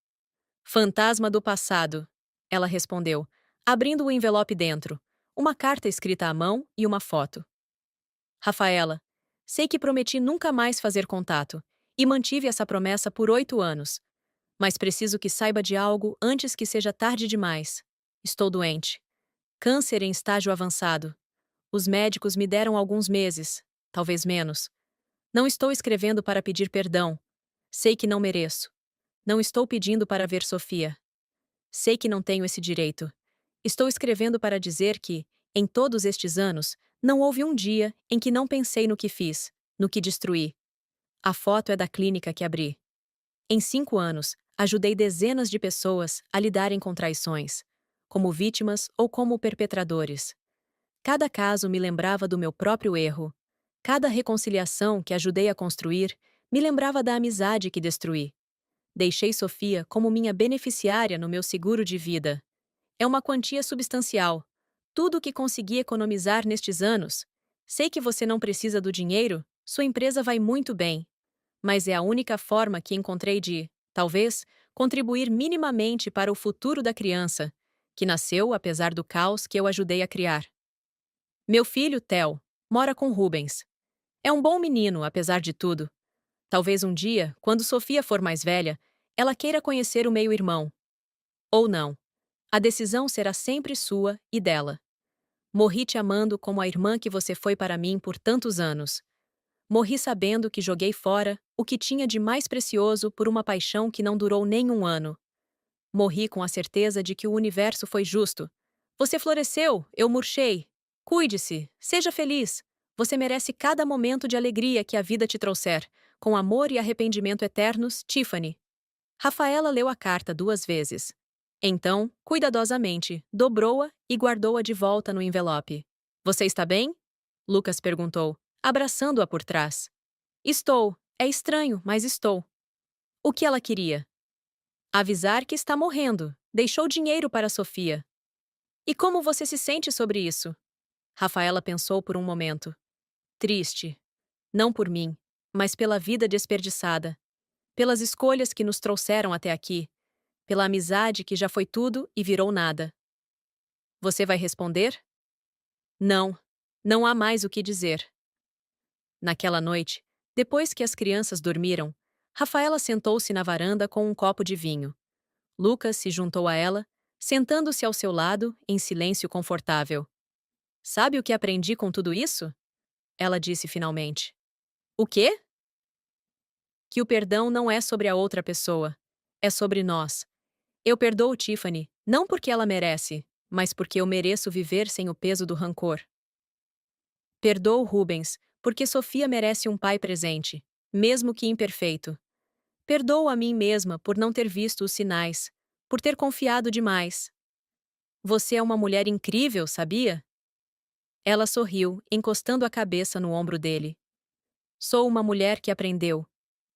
Fantasma do passado, ela respondeu, abrindo o envelope dentro. Uma carta escrita à mão e uma foto. Rafaela, sei que prometi nunca mais fazer contato, e mantive essa promessa por 8 anos. Mas preciso que saiba de algo antes que seja tarde demais. Estou doente. Câncer em estágio avançado. Os médicos me deram alguns meses, talvez menos. Não estou escrevendo para pedir perdão. Sei que não mereço. Não estou pedindo para ver Sofia. Sei que não tenho esse direito. Estou escrevendo para dizer que, em todos estes anos, não houve um dia em que não pensei no que fiz, no que destruí. A foto é da clínica que abri. Em 5 anos, ajudei dezenas de pessoas a lidarem com traições, como vítimas ou como perpetradores. Cada caso me lembrava do meu próprio erro. Cada reconciliação que ajudei a construir me lembrava da amizade que destruí. Deixei Sofia como minha beneficiária no meu seguro de vida. É uma quantia substancial. Tudo o que consegui economizar nestes anos. Sei que você não precisa do dinheiro, sua empresa vai muito bem. Mas é a única forma que encontrei de, talvez, contribuir minimamente para o futuro da criança, que nasceu apesar do caos que eu ajudei a criar. Meu filho, Theo, mora com Rubens. É um bom menino, apesar de tudo. Talvez um dia, quando Sofia for mais velha, ela queira conhecer o meio-irmão. Ou não. A decisão será sempre sua e dela. Morri te amando como a irmã que você foi para mim por tantos anos. Morri sabendo que joguei fora o que tinha de mais precioso por uma paixão que não durou nem um ano. Morri com a certeza de que o universo foi justo. Você floresceu, eu murchei. Cuide-se, seja feliz. Você merece cada momento de alegria que a vida te trouxer, com amor e arrependimento eternos, Tiffany. Rafaela leu a carta 2 vezes. Então, cuidadosamente, dobrou-a e guardou-a de volta no envelope. Você está bem? Lucas perguntou, abraçando-a por trás. Estou. É estranho, mas estou. O que ela queria? Avisar que está morrendo. Deixou dinheiro para Sofia. E como você se sente sobre isso? Rafaela pensou por um momento. Triste. Não por mim, mas pela vida desperdiçada. Pelas escolhas que nos trouxeram até aqui. Pela amizade que já foi tudo e virou nada. Você vai responder? Não. Não há mais o que dizer. Naquela noite, depois que as crianças dormiram, Rafaela sentou-se na varanda com um copo de vinho. Lucas se juntou a ela, sentando-se ao seu lado, em silêncio confortável. Sabe o que aprendi com tudo isso? Ela disse finalmente. O quê? Que o perdão não é sobre a outra pessoa. É sobre nós. Eu perdoo Tiffany, não porque ela merece, mas porque eu mereço viver sem o peso do rancor. Perdoo Rubens, porque Sofia merece um pai presente, mesmo que imperfeito. Perdoo a mim mesma por não ter visto os sinais, por ter confiado demais. Você é uma mulher incrível, sabia? Ela sorriu, encostando a cabeça no ombro dele. Sou uma mulher que aprendeu,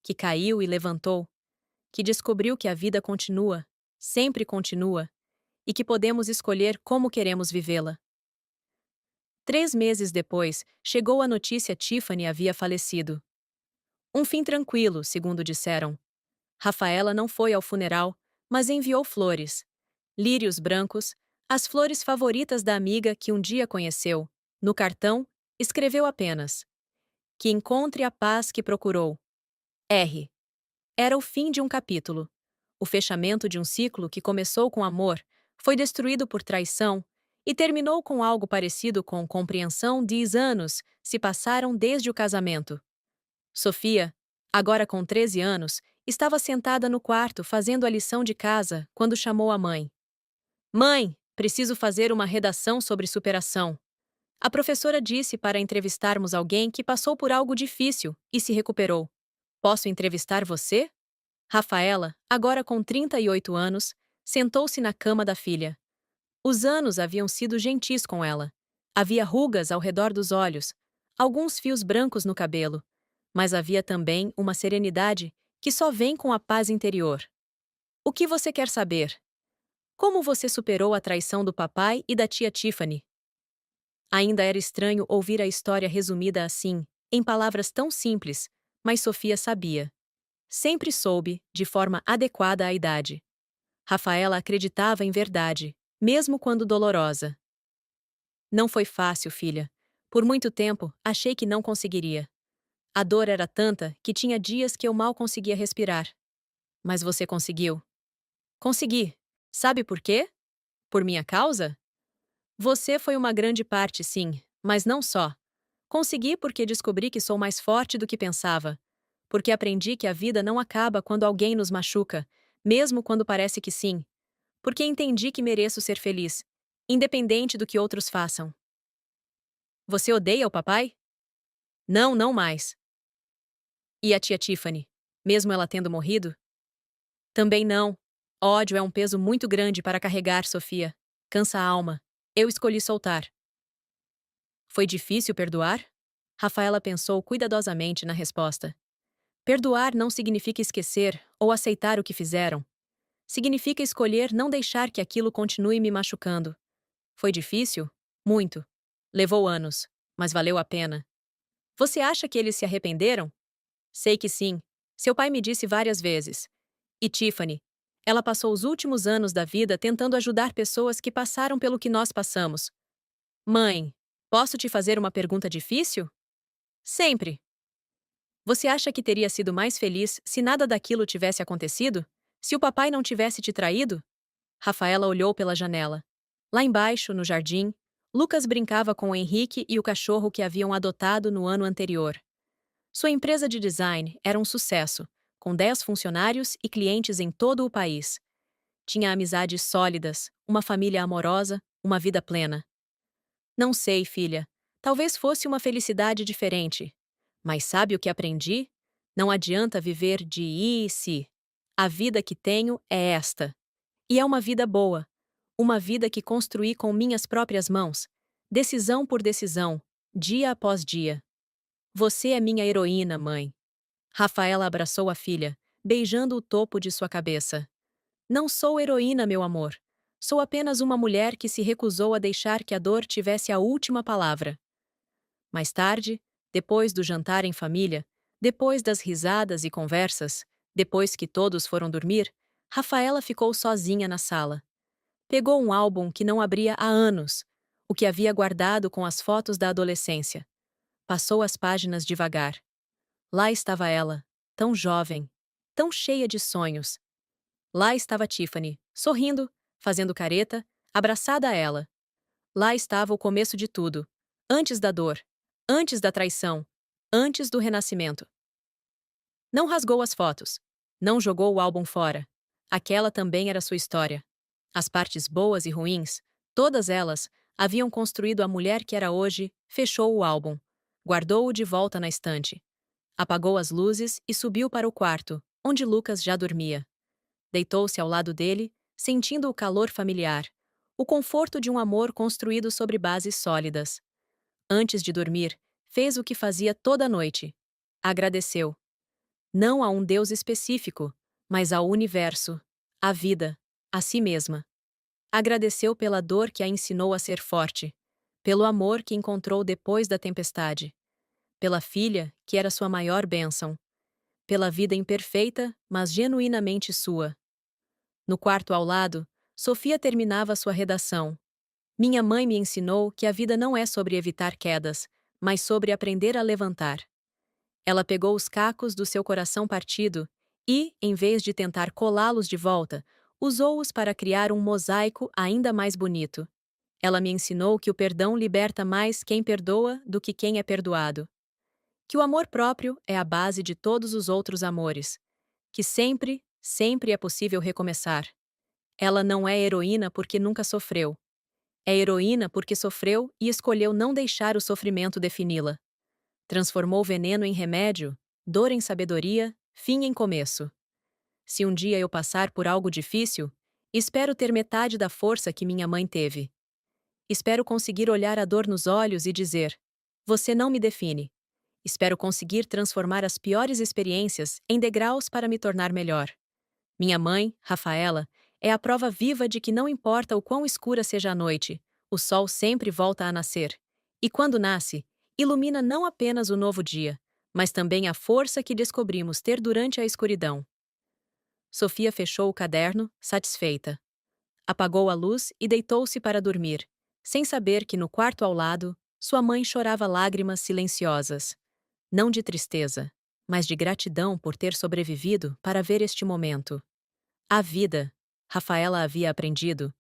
que caiu e levantou, que descobriu que a vida continua, sempre continua, e que podemos escolher como queremos vivê-la. 3 meses depois, chegou a notícia: Tiffany havia falecido. Um fim tranquilo, segundo disseram. Rafaela não foi ao funeral, mas enviou flores. Lírios brancos, as flores favoritas da amiga que um dia conheceu. No cartão, escreveu apenas: que encontre a paz que procurou. R. Era o fim de um capítulo. O fechamento de um ciclo que começou com amor, foi destruído por traição e terminou com algo parecido com compreensão. 10 anos se passaram desde o casamento. Sofia, agora com 13 anos, estava sentada no quarto fazendo a lição de casa quando chamou a mãe. Mãe, preciso fazer uma redação sobre superação. A professora disse para entrevistarmos alguém que passou por algo difícil e se recuperou. Posso entrevistar você? Rafaela, agora com 38 anos, sentou-se na cama da filha. Os anos haviam sido gentis com ela. Havia rugas ao redor dos olhos, alguns fios brancos no cabelo, mas havia também uma serenidade que só vem com a paz interior. O que você quer saber? Como você superou a traição do papai e da tia Tiffany? Ainda era estranho ouvir a história resumida assim, em palavras tão simples, mas Sofia sabia. Sempre soube, de forma adequada à idade. Rafaela acreditava em verdade, mesmo quando dolorosa. Não foi fácil, filha. Por muito tempo, achei que não conseguiria. A dor era tanta que tinha dias que eu mal conseguia respirar. Mas você conseguiu. Consegui. Sabe por quê? Por minha causa? Você foi uma grande parte, sim, mas não só. Consegui porque descobri que sou mais forte do que pensava. Porque aprendi que a vida não acaba quando alguém nos machuca, mesmo quando parece que sim. Porque entendi que mereço ser feliz, independente do que outros façam. Você odeia o papai? Não, não mais. E a tia Tiffany? Mesmo ela tendo morrido? Também não. Ódio é um peso muito grande para carregar, Sofia. Cansa a alma. Eu escolhi soltar. Foi difícil perdoar? Rafaela pensou cuidadosamente na resposta. Perdoar não significa esquecer ou aceitar o que fizeram. Significa escolher não deixar que aquilo continue me machucando. Foi difícil? Muito. Levou anos, mas valeu a pena. Você acha que eles se arrependeram? Sei que sim. Seu pai me disse várias vezes. E Tiffany? Ela passou os últimos anos da vida tentando ajudar pessoas que passaram pelo que nós passamos. Mãe, posso te fazer uma pergunta difícil? Sempre. Você acha que teria sido mais feliz se nada daquilo tivesse acontecido? Se o papai não tivesse te traído? Rafaela olhou pela janela. Lá embaixo, no jardim, Lucas brincava com o Henrique e o cachorro que haviam adotado no ano anterior. Sua empresa de design era um sucesso, com 10 funcionários e clientes em todo o país. Tinha amizades sólidas, uma família amorosa, uma vida plena. Não sei, filha. Talvez fosse uma felicidade diferente. Mas sabe o que aprendi? Não adianta viver de i e se. A vida que tenho é esta. E é uma vida boa. Uma vida que construí com minhas próprias mãos, decisão por decisão, dia após dia. Você é minha heroína, mãe. Rafaela abraçou a filha, beijando o topo de sua cabeça. Não sou heroína, meu amor. Sou apenas uma mulher que se recusou a deixar que a dor tivesse a última palavra. Mais tarde, depois do jantar em família, depois das risadas e conversas, depois que todos foram dormir, Rafaela ficou sozinha na sala. Pegou um álbum que não abria há anos, o que havia guardado com as fotos da adolescência. Passou as páginas devagar. Lá estava ela, tão jovem, tão cheia de sonhos. Lá estava Tiffany, sorrindo, fazendo careta, abraçada a ela. Lá estava o começo de tudo. Antes da dor. Antes da traição. Antes do renascimento. Não rasgou as fotos. Não jogou o álbum fora. Aquela também era sua história. As partes boas e ruins, todas elas, haviam construído a mulher que era hoje, fechou o álbum. Guardou-o de volta na estante. Apagou as luzes e subiu para o quarto, onde Lucas já dormia. Deitou-se ao lado dele, sentindo o calor familiar, o conforto de um amor construído sobre bases sólidas. Antes de dormir, fez o que fazia toda noite. Agradeceu. Não a um Deus específico, mas ao universo, à vida, a si mesma. Agradeceu pela dor que a ensinou a ser forte, pelo amor que encontrou depois da tempestade, pela filha que era sua maior bênção, pela vida imperfeita, mas genuinamente sua. No quarto ao lado, Sofia terminava sua redação. Minha mãe me ensinou que a vida não é sobre evitar quedas, mas sobre aprender a levantar. Ela pegou os cacos do seu coração partido e, em vez de tentar colá-los de volta, usou-os para criar um mosaico ainda mais bonito. Ela me ensinou que o perdão liberta mais quem perdoa do que quem é perdoado. Que o amor próprio é a base de todos os outros amores. Que sempre, sempre é possível recomeçar. Ela não é heroína porque nunca sofreu. É heroína porque sofreu e escolheu não deixar o sofrimento defini-la. Transformou veneno em remédio, dor em sabedoria, fim em começo. Se um dia eu passar por algo difícil, espero ter metade da força que minha mãe teve. Espero conseguir olhar a dor nos olhos e dizer: você não me define. Espero conseguir transformar as piores experiências em degraus para me tornar melhor. Minha mãe, Rafaela, é a prova viva de que não importa o quão escura seja a noite, o sol sempre volta a nascer. E quando nasce, ilumina não apenas o novo dia, mas também a força que descobrimos ter durante a escuridão. Sofia fechou o caderno, satisfeita. Apagou a luz e deitou-se para dormir, sem saber que no quarto ao lado, sua mãe chorava lágrimas silenciosas. Não de tristeza, mas de gratidão por ter sobrevivido para ver este momento. A vida, Rafaela havia aprendido,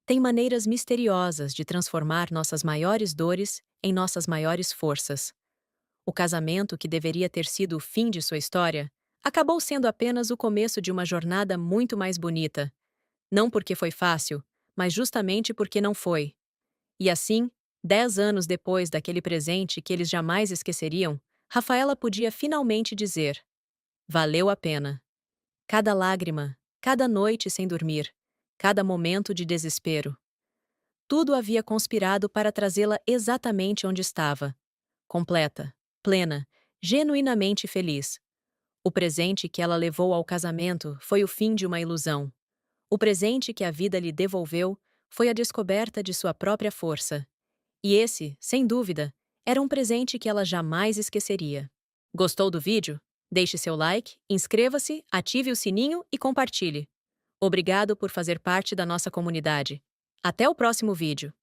tem maneiras misteriosas de transformar nossas maiores dores em nossas maiores forças. O casamento que deveria ter sido o fim de sua história acabou sendo apenas o começo de uma jornada muito mais bonita. Não porque foi fácil, mas justamente porque não foi. E assim, 10 anos depois daquele presente que eles jamais esqueceriam, Rafaela podia finalmente dizer: valeu a pena. Cada lágrima, cada noite sem dormir, cada momento de desespero. Tudo havia conspirado para trazê-la exatamente onde estava. Completa, plena, genuinamente feliz. O presente que ela levou ao casamento foi o fim de uma ilusão. O presente que a vida lhe devolveu foi a descoberta de sua própria força. E esse, sem dúvida, era um presente que ela jamais esqueceria. Gostou do vídeo? Deixe seu like, inscreva-se, ative o sininho e compartilhe. Obrigado por fazer parte da nossa comunidade. Até o próximo vídeo.